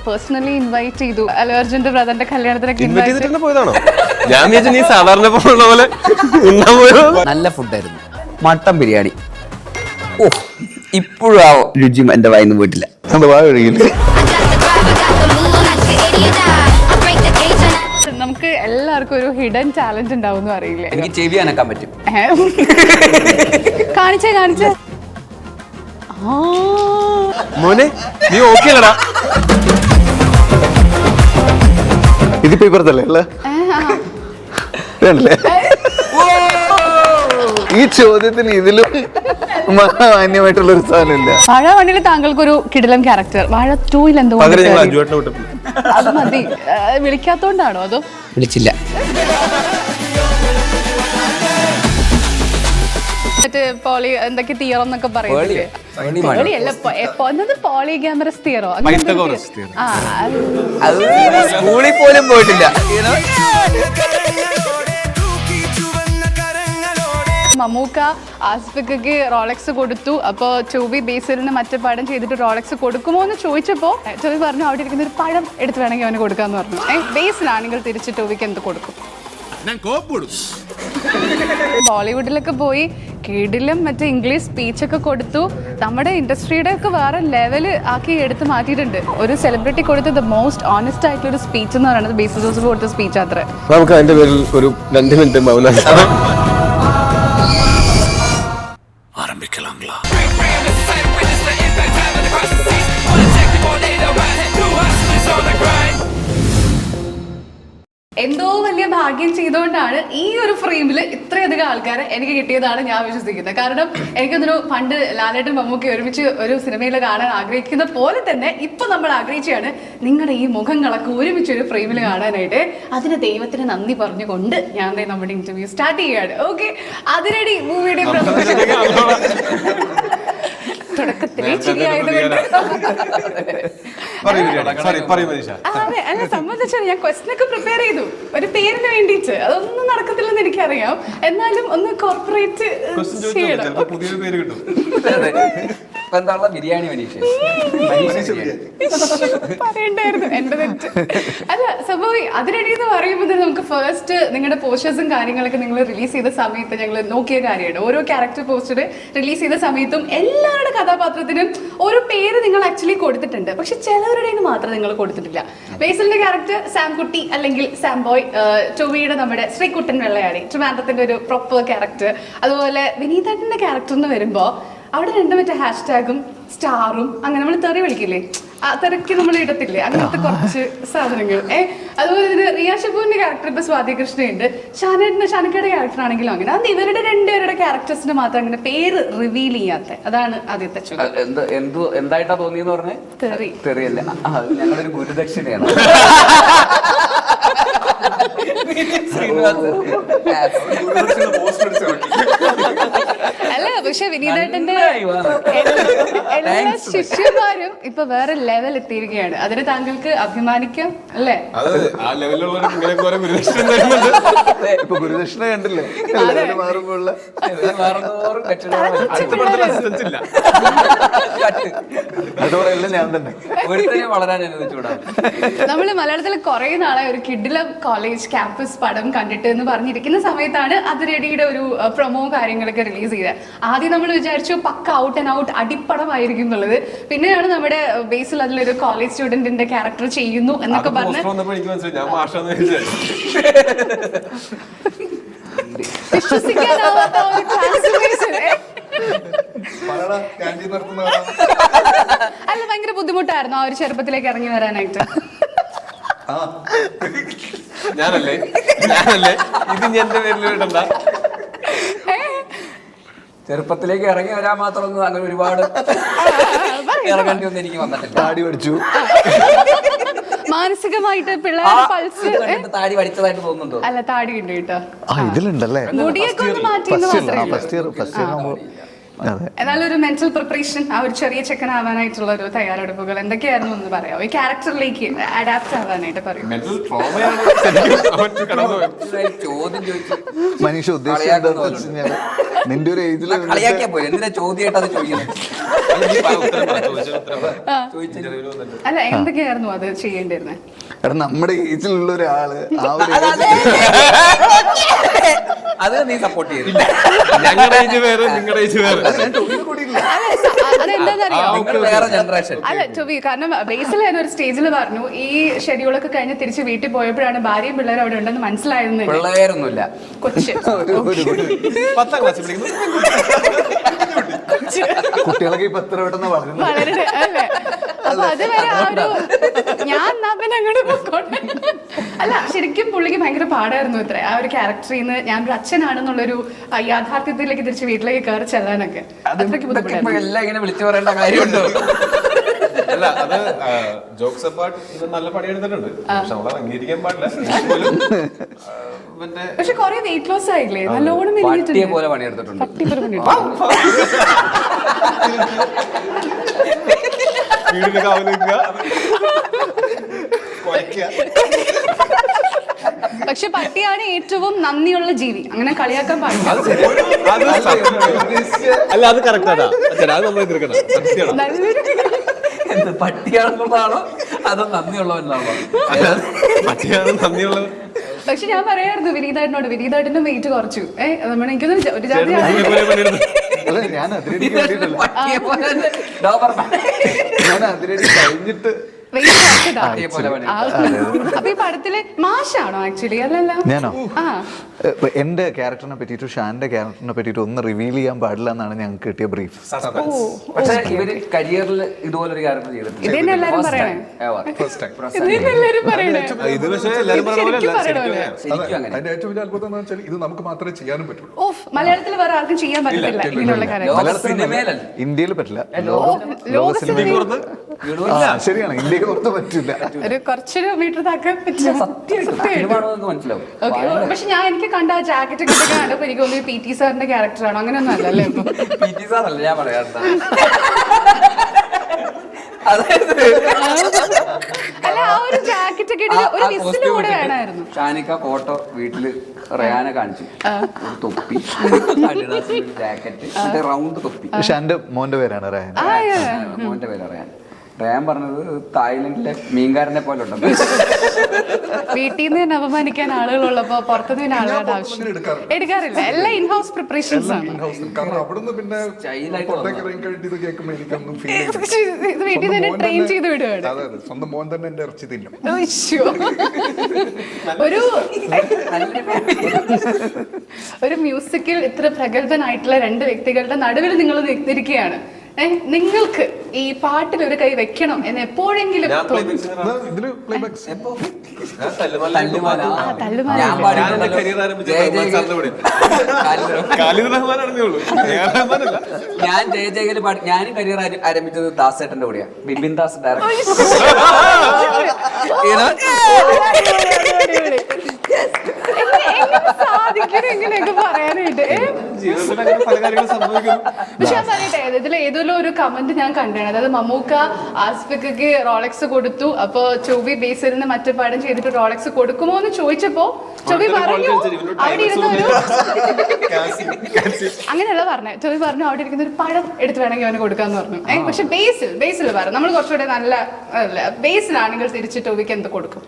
Personally invite ചെയ്തു. അല്ലു അർജുന്റെ ബ്രദറിന്റെ കല്യാണത്തിനൊക്കെ പോയതാണോ? ഞാൻ വിചാരിച്ചു നീ സാധാരണ പോലെ. നല്ല ഫുഡായിരുന്നു. മട്ടൻ ബിരിയാണി. ഓ, ഇപ്പോഴും ആ രുചി എന്റെ വായിന്ന് പോയിട്ടില്ല. നമുക്ക് എല്ലാവർക്കും ഒരു ഹിഡൻ ടാലന്റ് ഉണ്ടാവും അറിയില്ലേ? എനിക്ക് ചെവി അനക്കാൻ പറ്റും. കാണിച്ചേ മോനെ നീ ഓക്കെ അല്ലടാ? ഇതിപ്പോ ഇപ്പുറത്തല്ലേ അല്ലേ? ഈ ചോദ്യത്തിന് ഇതിലും മാന്യമായിട്ടുള്ള ഒരു സാധനമില്ല. വാഴ 1 താങ്കൾക്കൊരു കിടിലം ക്യാരക്ടർ, വാഴ 2 എന്തുകൊണ്ട് അത് മതി? വിളിക്കാത്തോണ്ടാണോ അതോ? വിളിച്ചില്ല. പോളി എന്തൊക്കെ തിയറം എന്നൊക്കെ പറയുന്നില്ലേ? പോളിഗ്യാമറസ് തിയറോ? സ്കൂളിൽ പോലും പോയിട്ടില്ല. മമ്മൂക്ക ആസിഫിക്ക് റോളക്സ് കൊടുത്തു. അപ്പോൾ ടോബി ബേസിലിന് മറ്റേ പടം ചെയ്തിട്ട് റോളക്സ് കൊടുക്കുമോ എന്ന് ചോദിച്ചപ്പോൾ ടോബി പറഞ്ഞു അവിടെ ഇരിക്കുന്ന ഒരു പഴം എടുത്ത് വേണമെങ്കിൽ അവന് കൊടുക്കാന്ന് പറഞ്ഞു. ബേസിലാണെങ്കിൽ തിരിച്ച് ടോബിക്ക് എന്ത് കൊടുക്കും? ബോളിവുഡിലൊക്കെ പോയി കിടിലം മറ്റേ ഇംഗ്ലീഷ് സ്പീച്ചൊക്കെ കൊടുത്തു. നമ്മുടെ ഇൻഡസ്ട്രിയുടെ ഒക്കെ വേറെ ലെവല് ആക്കി എടുത്ത് മാറ്റിയിട്ടുണ്ട്. ഒരു സെലിബ്രിറ്റി കൊടുത്ത ദ മോസ്റ്റ് ഓണസ്റ്റ് ആയിട്ടുള്ള ഒരു സ്പീച്ച് എന്ന് പറയുന്നത് ബേസിൽ ജോസഫ് കൊടുത്ത സ്പീച്ച് അത്ര. നമുക്ക് അതിന്റെ പേരിൽ ഒരു 2 മിനിറ്റ് മൗനം ആരംഭിക്കലാംഗ്ല. എന്തോ വലിയ ഭാഗ്യം ചെയ്തുകൊണ്ടാണ് ഈ ഒരു ഫ്രെയിമിൽ ഇത്രയധികം ആൾക്കാരെ എനിക്ക് കിട്ടിയതാണ് ഞാൻ വിശ്വസിക്കുന്നത്. കാരണം എനിക്കതൊരു പണ്ട് ലാലേട്ടൻ മമ്മൂക്കി ഒരുമിച്ച് ഒരു സിനിമയിൽ കാണാൻ ആഗ്രഹിക്കുന്ന പോലെ തന്നെ ഇപ്പൊ നമ്മൾ ആഗ്രഹിച്ചാണ് നിങ്ങളുടെ ഈ മുഖങ്ങളൊക്കെ ഒരുമിച്ച് ഒരു ഫ്രെയിമിൽ കാണാനായിട്ട്. അതിന് ദൈവത്തിന് നന്ദി പറഞ്ഞുകൊണ്ട് ഞാൻ നമ്മുടെ ഇന്റർവ്യൂ സ്റ്റാർട്ട് ചെയ്യാണ്. ഓക്കെ, അതിനിടെ മൂവിയുടെ തുടക്കത്തിലേ ശരിയായതുകൊണ്ട് അല്ല സംബന്ധിച്ചാൽ ഞാൻ ക്വസ്റ്റ്യൻ ഒക്കെ പ്രിപ്പയർ ചെയ്തു ഒരു പേരിന് വേണ്ടിയിട്ട്. അതൊന്നും നടക്കത്തില്ലെന്ന് എനിക്കറിയാം, എന്നാലും ഒന്ന് കോർപ്പറേറ്റ് ചെയ്യണം. ബിരിയാണി പറയണ്ടായിരുന്നു എന്റെ തെറ്റ്. അല്ല സംഭവം അതിനിടയിൽ എന്ന് പറയുമ്പോൾ നമുക്ക് ഫസ്റ്റ് നിങ്ങളുടെ പോസ്റ്റേഴ്സും കാര്യങ്ങളൊക്കെ നിങ്ങൾ റിലീസ് ചെയ്ത സമയത്ത് ഞങ്ങൾ നോക്കിയ കാര്യമാണ്. ഓരോ ക്യാരക്ടർ പോസ്റ്റർ റിലീസ് ചെയ്ത സമയത്തും എല്ലാവരുടെ കഥാപാത്രത്തിനും ഒരു പേര് നിങ്ങൾ ആക്ച്വലി കൊടുത്തിട്ടുണ്ട്. പക്ഷെ ചിലവരുടെ മാത്രം നിങ്ങൾ കൊടുത്തിട്ടില്ല. ബേസിലിന്റെ ക്യാരക്ടർ സാംകുട്ടി അല്ലെങ്കിൽ സാംബോയ്, ടോവിയുടെ നമ്മുടെ ശ്രീകുട്ടൻ വെള്ളയാടി, ട്രിവാൻഡ്രത്തിന്റെ ഒരു പ്രോപ്പർ ക്യാരക്ടർ, അതുപോലെ വിനീതന്റെ ക്യാരക്ടർ എന്ന് വരുമ്പോ അവിടെ രണ്ടും മറ്റേ ഹാഷ്ടാഗും സ്റ്റാറും അങ്ങനെ നമ്മൾ തെറി വിളിക്കില്ലേ, ആ തെരക്ക് നമ്മൾ ഇടത്തില്ലേ, അങ്ങനത്തെ കുറച്ച് സാധനങ്ങൾ. അതുപോലെ തന്നെ റിയ ഷബുവിന്റെ ക്യാരക്ടർ ഇപ്പൊ സ്വാതി കൃഷ്ണയുണ്ട്, ഷാനക്കയുടെ ക്യാരക്ടർ ആണെങ്കിലും അങ്ങനെ. അത് ഇവരുടെ രണ്ടുപേരുടെ ക്യാരക്ടേഴ്സിന് മാത്രം അങ്ങനെ പേര് റിവീൽ ചെയ്യാത്ത, അതാണ് ആദ്യത്തെ ചോദ്യം. എന്തായിട്ടാ തോന്നിയെന്ന് പറഞ്ഞേ? തെറിയല്ല, ഞങ്ങളൊരു ഗുരുദക്ഷിണയാണ്. അല്ല പക്ഷെ വിനീതേട്ടന്റെ എല്ലാ ശിഷ്യന്മാരും ഇപ്പൊ വേറെ ലെവൽ എത്തിയിരിക്കുകയാണ്. അതിന് താങ്കൾക്ക് അഭിമാനിക്കാം അല്ലേ? ഗുരുദക്ഷിണ കണ്ടില്ലേ? നമ്മള് മലയാളത്തിൽ കുറെ നാളെ ഒരു കിഡിലം കോളേജ് ക്യാമ്പസ് പടം കണ്ടിട്ട് എന്ന് പറഞ്ഞിരിക്കുന്ന സമയത്താണ് അതിരടിയുടെ ഒരു പ്രൊമോ കാര്യങ്ങളൊക്കെ റിലീസ് ചെയ്തത്. ആദ്യം നമ്മൾ വിചാരിച്ചു പക്ക ഔട്ട് ആൻഡ് ഔട്ട് അടിപ്പടമായിരിക്കും എന്നുള്ളത്. പിന്നെയാണ് നമ്മുടെ ബേസിൽ അതിലൊരു കോളേജ് സ്റ്റുഡന്റിന്റെ ക്യാരക്ടർ ചെയ്യുന്നു എന്നൊക്കെ പറഞ്ഞ് വിശ്വസിക്കാനാവാത്ത ഒരു ട്രാൻസ്ഫോർമേഷൻ. അല്ല ഭയങ്കര ബുദ്ധിമുട്ടായിരുന്നു ആ ഒരു ചെറുപ്പത്തിലേക്ക് ഇറങ്ങി വരാനായിട്ട്. ഞാനല്ലേ ഇത് എന്റെ പേരിൽ ഇടണ്ട. ചെറുപ്പത്തിലേക്ക് ഇറങ്ങി വരാൻ മാത്രമൊന്നും അങ്ങനെ ഒരുപാട് ഇറങ്ങേണ്ടി ഒന്നും എനിക്ക് വന്നിട്ടില്ല. താടി പഠിച്ചു, മാനസികമായിട്ട് പിള്ളേരുടെ പൾസ് താടി പഠിച്ചതായിട്ട് തോന്നുന്നുണ്ടോ? അല്ല താടി ഉണ്ട് കേട്ടോ, ഇതിലുണ്ടല്ലേ. മുടിയൊക്കെ ഒന്ന് മാറ്റിയെന്ന് മാത്രമേ. അതെ. എന്നാലും ഒരു മെന്റൽ പ്രിപ്പറേഷൻ, ആ ഒരു ചെറിയ ചെക്കനാവാനായിട്ടുള്ള ഒരു തയ്യാറെടുപ്പുകൾ എന്തൊക്കെയായിരുന്നു എന്ന് പറയാം? ഈ ക്യാരക്ടറിലേക്ക് അഡാപ്റ്റ് ആവാനായിട്ട് പറയും. ചോദ്യം ചോദിച്ചു മനീഷ ഉദ്ദേശിച്ചത് നിന്റെ ഒരു ഏജിൽ കളിയാക്കിയാ പോലെ എന്തിനാ ചോദ്യമായിട്ട് അത് ചോദിക്കുന്നത്? അല്ല എന്തൊക്കെയായിരുന്നു അത് ചെയ്യേണ്ടിരുന്നത്? എടാ നമ്മുടെ ഏജിലുള്ള ഒരാള് ആ ഒരു അത് നീ സപ്പോർട്ട് ചെയ്തില്ല. ഞങ്ങളുടെ ഏജ് വേറെ നിങ്ങളുടെ ഏജ് വേറെ. അതെന്താന്നറിയോ? വേറെ ജനറേഷൻ. അല്ല ചൊവ്വി, കാരണം ബേസിൽ തന്നെ ഒരു സ്റ്റേജിൽ പറഞ്ഞു ഈ ഷെഡ്യൂളൊക്കെ കഴിഞ്ഞ് തിരിച്ച് വീട്ടിൽ പോയപ്പോഴാണ് ഭാര്യയും പിള്ളേരും അവിടെ ഉണ്ടെന്ന് മനസ്സിലായിരുന്നു. പിള്ളേരൊന്നുമില്ല, കൊച്ച് പത്താം ക്ലാസ്സിൽ പഠിക്കുന്നു. കുട്ടികളൊക്കെ ഇപ്പൊ എത്ര പെട്ടെന്ന് വളരുന്നു. വളരെ അല്ലേ? അപ്പൊ അതുവരെ ആ ഒരു ഞാൻ എന്നാ പിന്നെ അങ്ങോട്ട് പോയിക്കോട്ടെ. അല്ല ശരിക്കും പുള്ളിക്ക് ഭയങ്കര പാടായിരുന്നു ഇത്ര ആ ഒരു ക്യാരക്ടറിൽ നിന്ന് ഞാനൊരു അച്ഛനാണെന്നുള്ളൊരു യാഥാർത്ഥ്യത്തിലേക്ക് തിരിച്ച് വീട്ടിലേക്ക് കയറി ചെല്ലാനൊക്കെ അത്രയ്ക്ക് ബുദ്ധിമുട്ടായിരുന്നു. എല്ലാം ഇങ്ങനെ വിളിച്ചു പറയേണ്ട കാര്യമുണ്ടോ? അല്ല അത് ജോക്സ് അപ്പാർട്ട് ഇത് നല്ല പണിയെടുത്തിട്ടുണ്ട്. പക്ഷെ നമ്മളത് അംഗീകരിക്കാൻ പാടില്ല. പിന്നെ പക്ഷെ കൊറേ വെയിറ്റ് ലോസ് ആയില്ലേ? നല്ലോണം പട്ടിയെ പോലെ പണിയെടുത്തിട്ടുണ്ട്. വീടിന് കാവൽ നിൽക്കുക, കുഴയ്ക്കുക. പക്ഷെ പട്ടിയാണ് ഏറ്റവും നന്ദിയുള്ള ജീവി, അങ്ങനെ കളിയാക്കാൻ പാടില്ല. അല്ല അത് കറക്റ്റാണ്. അത് നമ്മൾ എതിർക്കണം. സത്യമാണ്. നല്ലൊരു എന്ത് പട്ടിയാണെന്നുള്ളതാണോ അതോ നന്ദിയുള്ളവനാണോ? പട്ടിയാണ് നന്ദിയുള്ളത്. പക്ഷെ ഞാൻ പറയായിരുന്നു വിനീതായിട്ടിനോട്, വിനീതായിട്ടിന്റെ വെയിറ്റ് കുറച്ചു. നമ്മൾ എനിക്കൊന്നും ഒരു ജാതി അല്ല ഞാൻ അതിരടിക്ക് വേണ്ടിയിട്ടല്ല, പട്ടിയെ പോലെ തന്നെ ഡോബർമാൻ. ഞാൻ അതിരടി കഴിഞ്ഞിട്ട് വെയിറ്റ് കുറച്ചതാ. പട്ടിയെ പോലെ അപ്പൊ ഈ പടത്തില് മാഷാണോ ആക്ച്വലി? അല്ലല്ല. ഞാനോ ആ എന്റെ ക്യാരക്ടറിനെ പറ്റിയിട്ട് ഷാന്റെ ക്യാരക്ടറിനെ പറ്റിയിട്ട് ഒന്ന് റിവീൽ ചെയ്യാൻ പാടില്ല എന്നാണ് ഞങ്ങൾക്ക് കിട്ടിയ ബ്രീഫ്. പക്ഷെ ഇവര് കരിയറിൽ ഇതുപോലൊരു ക്യാരക്ടർ ചെയ്തിട്ടുണ്ട്. ഇതെന്നെ എല്ലാരും പറയണേ. ഇതെന്നെ എല്ലാരും പറയണേ. ഇത് പക്ഷേ എല്ലാവരും പറഞ്ഞ പോലെ അല്ല. ശരിക്കും അങ്ങനെ. അതിന്റെ ഏറ്റവും വലിയ അത്ഭുതം എന്ന് വെച്ചാൽ ഇത് നമുക്ക് മാത്രമേ ചെയ്യാനും പറ്റുള്ളൂ. ഓഫ്, മലയാളത്തിൽ വേറെ ആർക്കും ചെയ്യാൻ പറ്റത്തില്ല ഇങ്ങനെയുള്ള കാര്യം. ലോക സിനിമയിലല്ല, ഇന്ത്യയിൽ പറ്റില്ല, ലോക സിനിമയിൽ ശരിയാണ്, ഇന്ത്യക്ക് പുറത്ത് പറ്റില്ല. ഒരു കുറച്ചൊരു മീറ്റർ താക്കാൻ പറ്റില്ല. സിനിമയാണെന്ന് മനസ്സിലാവും. പക്ഷെ ഞാൻ എനിക്ക് കണ്ട ആ ജാക്കറ്റ് ഒക്കെ കണ്ടപ്പോ എനിക്ക് തോന്നി പി ടി സാറിന്റെ ക്യാരക്ടർ ആണോ? അങ്ങനെയൊന്നും അല്ലല്ലേ? PT സാറല്ല ഞാൻ പറയാറുണ്ട്. അതായത് അല്ല ആ ഒരു ജാക്കറ്റ് ഒക്കെ ഇട്ട് ഒരു വിസിൽ കൂടെ വേണമായിരുന്നു. ഷാനിക്ക ഫോട്ടോ വീട്ടില് റയാനെ കാണിച്ചു. ഒരു തൊപ്പി, ജാക്കറ്റ്, റൗണ്ട് തൊപ്പി. ഷാന്റെ മോന്റെ പേരാണ് റയാൻ. മോന്റെ പേര് റയാൻ. റയാൻ പറഞ്ഞത് തായ്ലൻഡിലെ മീൻകാരനെ പോലെ ഉണ്ടെന്ന്. വീട്ടിൽ നിന്ന് തന്നെ അപമാനിക്കാൻ ആളുകളുള്ളപ്പോ പുറത്തുനിന്ന് ആളുകളുടെ ആവശ്യം എടുക്കാറില്ല. എല്ലാം ഇൻഹൗസ് പ്രിപ്പറേഷൻസ് ആണ്. കാരണം അവിടുന്ന് പിന്നെ സ്റ്റൈലായിട്ട് പുറത്തേക്ക് ഇറങ്ങി കഴിഞ്ഞിട്ട് ഇത് കേൾക്കുമ്പോൾ എനിക്കൊന്നും ഫീൽ ഇത് വീട്ടിൽ നിന്ന് തന്നെ ട്രെയിൻ ചെയ്ത് വിടുകയാണ്. അതെ അതെ, സ്വന്തം മോൻ തന്നെ എന്റെ ഇറച്ചി തിന്നും. ഒരു മ്യൂസിക്കിൽ ഇത്ര പ്രഗത്ഭനായിട്ടുള്ള രണ്ട് വ്യക്തികളുടെ നടുവിൽ നിങ്ങൾ നിൽക്കുകയാണ്. നിങ്ങൾക്ക് ഈ പാട്ടിൽ ഒരു കൈ വെക്കണം എന്ന് എപ്പോഴെങ്കിലും ഇതില് പ്ലേബാക്സ് ഞാൻ ജയജയകല് പാടി. ഞാനും കരിയർ ആരംഭിച്ചത് ദാസേട്ടന്റെ കൂടെയാണ്. ബിബിൻ ദാസ് ഡയറക്ടർ. ഇങ്ങനെയൊക്കെ പറയാനായിട്ട്. പക്ഷെ ഞാൻ പറയട്ടെ, ഇതിൽ ഏതെങ്കിലും ഒരു കമന്റ് ഞാൻ കണ്ടാണ്. അതായത് മമ്മൂക്ക ആസ്ഫിക്ക് റോളക്സ് കൊടുത്തു, അപ്പൊ ചൊവ്വി ബേസിൽ മറ്റു പാഠം ചെയ്തിട്ട് റോളക്സ് കൊടുക്കുമോ എന്ന് ചോദിച്ചപ്പോ ചൊവ്വി പറഞ്ഞു അവിടെ ഇരുന്ന ഒരു അങ്ങനെയല്ല പറഞ്ഞത്. ചൊവ്വി പറഞ്ഞു അവിടെ ഇരിക്കുന്ന ഒരു പഴം എടുത്ത് വേണമെങ്കിൽ അവന് കൊടുക്കാന്ന് പറഞ്ഞു. പക്ഷെ ബേസിൽ പറഞ്ഞു നമ്മൾ കുറച്ചുകൂടെ നല്ല ബേസിലാണെങ്കിൽ തിരിച്ച് ടൊവിക്ക് എന്ത് കൊടുക്കും?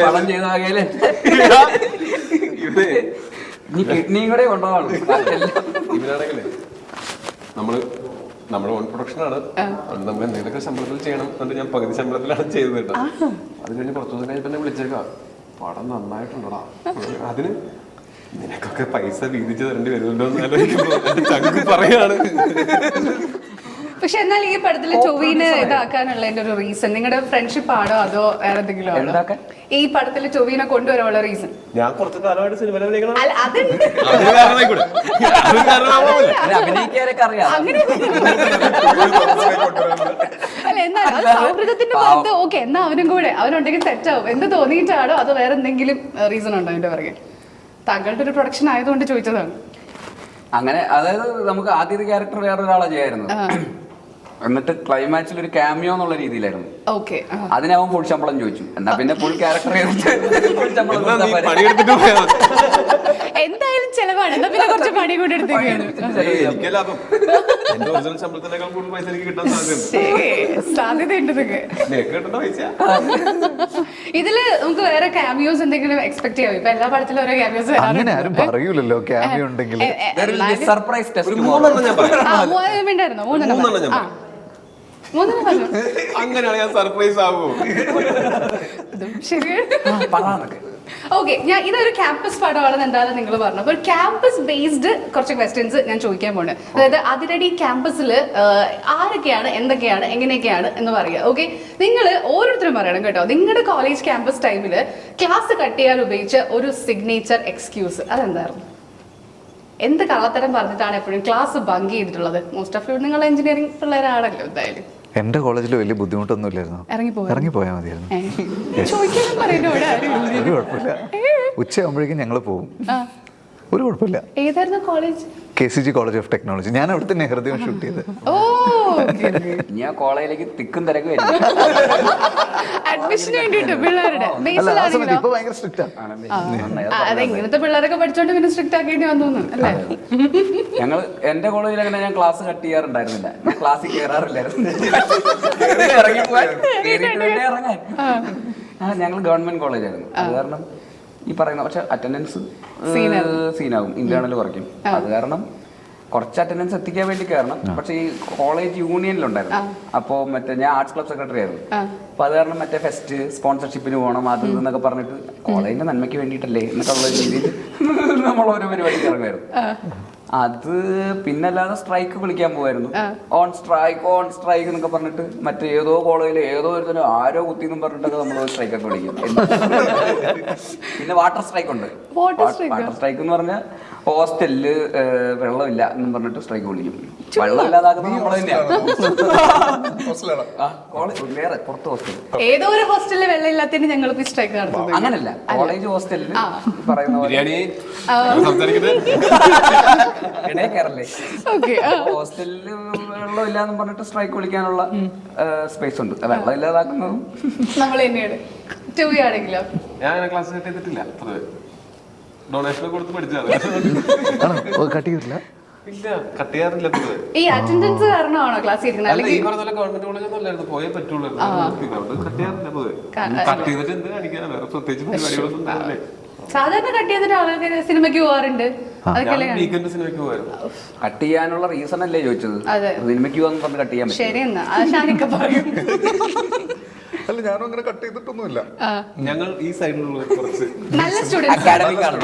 പടം ചെയ്ത വകയില് നീ കിഡ്നിയും കൂടെ കൊണ്ടുപോകണം. ഇവരാണെങ്കിലേ നമ്മുടെ ഓൺ പ്രൊഡക്ഷനാണ്, നമ്മൾ എന്തെങ്കിലുമൊക്കെ ശമ്പളത്തിൽ ചെയ്യണം എന്നിട്ട് ഞാൻ പകുതി ശമ്പളത്തിലാണ് ചെയ്തത് കേട്ടോ. അത് കഴിഞ്ഞ് കുറച്ച് ദിവസം കഴിഞ്ഞ് തന്നെ വിളിച്ചേക്കാം, പടം നന്നായിട്ടുണ്ടോടാ, അതിന് നിനക്കൊക്കെ പൈസ വീതിച്ച് തരേണ്ടി വരുന്നുണ്ടോ എന്ന് ആലോചിക്കുമ്പോ പറയാണ്. പക്ഷെ എന്നാൽ ഈ പടത്തില് ടൊവിനെ ഇതാക്കാനുള്ള ഒരു റീസൺ നിങ്ങളുടെ ഫ്രണ്ട്ഷിപ്പ് ആണോ അതോ വേറെ എന്തെങ്കിലും ആണോ? ഈ പടത്തില് ടൊവിനെ കൊണ്ടുവരാനുള്ള റീസൺ? ഞാൻ കുറച്ച് കാലമായിട്ട് സിനിമയിൽ അഭിനയിക്കണം. അഭിനയിക്കാനൊക്കെ അറിയാം. അല്ല എന്നാൽ അത് സൗഹൃദത്തിന്റെ പുറത്ത് ഓക്കെ എന്നാ അവനും കൂടെ അവനുണ്ടെങ്കിൽ സെറ്റ് ആവും എന്ന് തോന്നിയിട്ടാണോ അതോ വേറെ എന്തെങ്കിലും റീസൺ ഉണ്ടോ അതിന്റെ പുറകെ? താങ്കളുടെ ഒരു പ്രൊഡക്ഷൻ ആയതുകൊണ്ട് ചോദിച്ചതാണ്. അങ്ങനെ അതായത് നമുക്ക് ആദ്യത്തെ ക്യാരക്ടർ വേറെ ഒരാളെ ചെയ്യായിരുന്നു. എന്നിട്ട് ക്ലൈമാക്സിൽ ഒരു ക്യാമിയോ എന്നുള്ള രീതിയിലായിരുന്നു. ഓക്കെ. അതിനവൻ ഫുൾ ശമ്പളം ചോദിച്ചു. എന്നാ പിന്നെ ഫുൾ ക്യാരക്ടർ ഫുൾ ശമ്പളം എന്നാ നീ കൊടുത്താ പോരെ. പണിയെടുത്തിട്ട് പോയാ മതി. എന്തായാലും ചെലവാണ്. എന്നാ പിന്നെ കുറച്ച് പണി കൂടെ എടുത്തേക്കാണ്. എനിക്കേ ലാഭം. എന്റെ ഒറിജിനൽ ശമ്പളത്തിനേക്കാൾ കൂടുതൽ പൈസ എനിക്ക് കിട്ടാൻ സാധ്യതയുണ്ട്. സാധ്യതയുണ്ട് ഇതൊക്കെ. നിനക്ക് കിട്ടുന്ന പൈസ ഇതില് നമുക്ക് വേറെ ക്യാമിയോസ് എന്തെങ്കിലും എക്സ്പെക്ട് ചെയ്യാം? ഇപ്പൊ എല്ലാ പടത്തിലും ഓരോ ക്യാമിയോസ് അങ്ങനെ ആരും പറയൂലല്ലോ ക്യാമിയോ ഉണ്ടെങ്കിൽ. സർപ്രൈസ് ഒരു ടെസ്റ്റ് 3 ഞാൻ പറയാം. ഉണ്ടായിരുന്നു. 3 ഞാൻ പറയാം. 3 പറഞ്ഞു. അങ്ങനെയാണ് ഞാൻ സർപ്രൈസ് ആവൂ. ശരിയാണ്. ഓക്കെ, ഞാൻ ഇതൊരു ക്യാമ്പസ് പടമാണെന്ന് എന്തായാലും നിങ്ങൾ പറഞ്ഞു. അപ്പോൾ ക്യാമ്പസ് ബേസ്ഡ് കുറച്ച് ക്വസ്റ്റ്യൻസ് ഞാൻ ചോദിക്കാൻ പോണ്. അതായത് അതിരടി ക്യാമ്പസിൽ ആരൊക്കെയാണ്, എന്തൊക്കെയാണ്, എങ്ങനെയൊക്കെയാണ് എന്ന് പറയുക. ഓക്കെ, നിങ്ങൾ ഓരോരുത്തരും പറയണം കേട്ടോ. നിങ്ങളുടെ കോളേജ് ക്യാമ്പസ് ടൈമിൽ ക്ലാസ് കട്ട് ചെയ്യാൻ ഉപയോഗിച്ച ഒരു സിഗ്നേച്ചർ എക്സ്ക്യൂസ് അതെന്തായിരുന്നു? എന്ത് കള്ളത്തരം പറഞ്ഞിട്ടാണ് എപ്പോഴും ക്ലാസ് ബങ്ക് ചെയ്തിട്ടുള്ളത്? മോസ്റ്റ് ഓഫ് യു നിങ്ങൾ എഞ്ചിനീയറിംഗ് പിള്ളേരാണല്ലോ എന്തായാലും. എന്റെ കോളേജിൽ വലിയ ബുദ്ധിമുട്ടൊന്നും ഇല്ലായിരുന്നു. ഇറങ്ങിപ്പോയാൽ മതിയായിരുന്നു. ചോദിക്കാനും പറയുന്നോടെ ഒരു കുഴപ്പമില്ല. ഉച്ചയാകുമ്പോഴേക്കും ഞങ്ങൾ പോകും. ഒരു കുഴപ്പമില്ല. ഏതായിരുന്നു college? KCG college of technology. ഞാൻ അവിടെ തന്നെ ഹൃദയം ഷൂട്ട് ചെയ്ത്. ഓ, ഞാൻ കോളേജിലേക്ക് തിക്കും തിരക്കും അഡ്മിഷന് വേണ്ടിട്ട് പിള്ളേരുടെ ബേസിലാണെങ്കിലോ? ഇപ്പൊ ഭയങ്കര സ്ട്രിക്റ്റ് അതെ, ഇങ്ങനത്തെ പിള്ളേരൊക്കെ പഠിച്ചോണ്ട് പിന്നെ സ്ട്രിക്റ്റ് ആക്കേണ്ടി വന്നു അല്ലേ? ഞങ്ങൾ എന്റെ കോളേജിൽ അങ്ങനെ ഞാൻ ക്ലാസ് കട്ട് ചെയ്യാറുണ്ടായിരുന്നില്ല. ഞാൻ ക്ലാസ്സിൽ കയറാറില്ലായിരുന്നു. ഇറങ്ങിപ്പോവാൻ ഇറങ്ങാൻ. ഞങ്ങൾ ഗവൺമെന്റ് കോളേജായിരുന്നു. അത് കാരണം ഈ പറയുന്ന പക്ഷെ അറ്റൻഡൻസ് സീനാകും, ഇന്റേണൽ കുറയ്ക്കും. അത് കാരണം കുറച്ച് അറ്റൻഡൻസ് എത്തിക്കാൻ വേണ്ടി കയറണം. പക്ഷെ ഈ കോളേജ് യൂണിയനിലുണ്ടായിരുന്നു. അപ്പോൾ മറ്റേ ഞാൻ ആർട്സ് ക്ലബ് സെക്രട്ടറി ആയിരുന്നു. അപ്പൊ അത് കാരണം മറ്റേ ഫെസ്റ്റ് സ്പോൺസർഷിപ്പിന് പോകണം അത് എന്നൊക്കെ പറഞ്ഞിട്ട് കോളേജിന്റെ നന്മയ്ക്ക് വേണ്ടിയിട്ടല്ലേ എന്നൊക്കെ ഉള്ള രീതിയിൽ നമ്മൾ ഓരോ പരിപാടിക്ക് ഇറങ്ങുമായിരുന്നു. അത് പിന്നല്ലാതെ സ്ട്രൈക്ക് വിളിക്കാൻ പോവായിരുന്നു. ഓൺ സ്ട്രൈക്ക് എന്നൊക്കെ പറഞ്ഞിട്ട് മറ്റേ ഏതോ കോളേജിൽ ഏതോ ഒരു ആരോ കുത്തിന്നും പറഞ്ഞിട്ടൊക്കെ നമ്മൾ സ്ട്രൈക്ക് ഒക്കെ വിളിക്കും. പിന്നെ വാട്ടർ സ്ട്രൈക്ക് ഉണ്ട്. വാട്ടർ സ്ട്രൈക്ക് എന്ന് പറഞ്ഞാൽ ഹോസ്റ്റലില് വെള്ളമില്ല എന്നും പറഞ്ഞിട്ട് സ്ട്രൈക്ക് വിളിക്കും. വെള്ളം ഇല്ലാതാക്കുന്നത് നമ്മൾ തന്നെയാണ്. വേറെ പുറത്ത് ഹോസ്റ്റൽ ഏതോ ഒരു ഹോസ്റ്റലിൽ വെള്ളം ഇല്ലാത്തതിന് ഞങ്ങൾ സ്ട്രൈക്ക് നടത്തുന്നത് അങ്ങനല്ല. കോളേജ് ഹോസ്റ്റലിൽ പറയുന്ന ബിരിയാണി ഇടയിൽ കയറല്ലേ. ഓക്കെ, ഹോസ്റ്റലില് വെള്ളം ഇല്ലാന്ന് പറഞ്ഞിട്ട് സ്ട്രൈക്ക് വിളിക്കാനുള്ള സ്പേസ് ഉണ്ട്. വെള്ളം ഇല്ലാതാക്കുന്നതും നമ്മൾ തന്നെയാണ്. 2 ആണെങ്കിലോ ഞാൻ അങ്ങനെ ക്ലാസ് കട്ട് ചെയ്തിട്ടില്ല. ഡൊണേഷൻ കൊടുത്ത് പഠിച്ചത് കട്ട് ചെയ്തിട്ടില്ല. ഇല്ല, കട്ട് ചെയ്യാറില്ല. ഈ അറ്റൻഡൻസ് കാരണമാണോ ക്ലാസ് ഇരിക്കുന്നത്? അല്ല, ഈ പറഞ്ഞ ഗവൺമെന്റ് കോളേജൊന്നും അല്ലായിരുന്നു. പോയേ പറ്റുള്ളൂ. കട്ട് ചെയ്യാറില്ല. കട്ട് ചെയ്തിട്ട് എന്ത് കാണിക്കാനാ? വേറെ പ്രത്യേകിച്ച് പരിപാടികളൊന്നും ഉണ്ടാവില്ലേ. സാധാരണ കട്ട് ചെയ്തിട്ട് ആളുകൾ സിനിമയ്ക്ക് പോകാറുണ്ട്. വീക്കെൻഡ് സിനിമയ്ക്ക് പോയായിരുന്നു. കട്ട് ചെയ്യാനുള്ള റീസൺ അല്ലേ ചോദിച്ചത്? സിനിമയ്ക്ക് പോകാന്ന് പറഞ്ഞ് കട്ട് ചെയ്യാൻ പറ്റും. ശരി, എന്നാ ഷാനിക്ക പറയും. അല്ല, ഞാനും അങ്ങനെ കട്ട് ചെയ്തിട്ടൊന്നുമില്ല. ഞങ്ങൾ ഈ സൈഡിലുള്ള കുറച്ച് നല്ല സ്റ്റുഡൻസ്,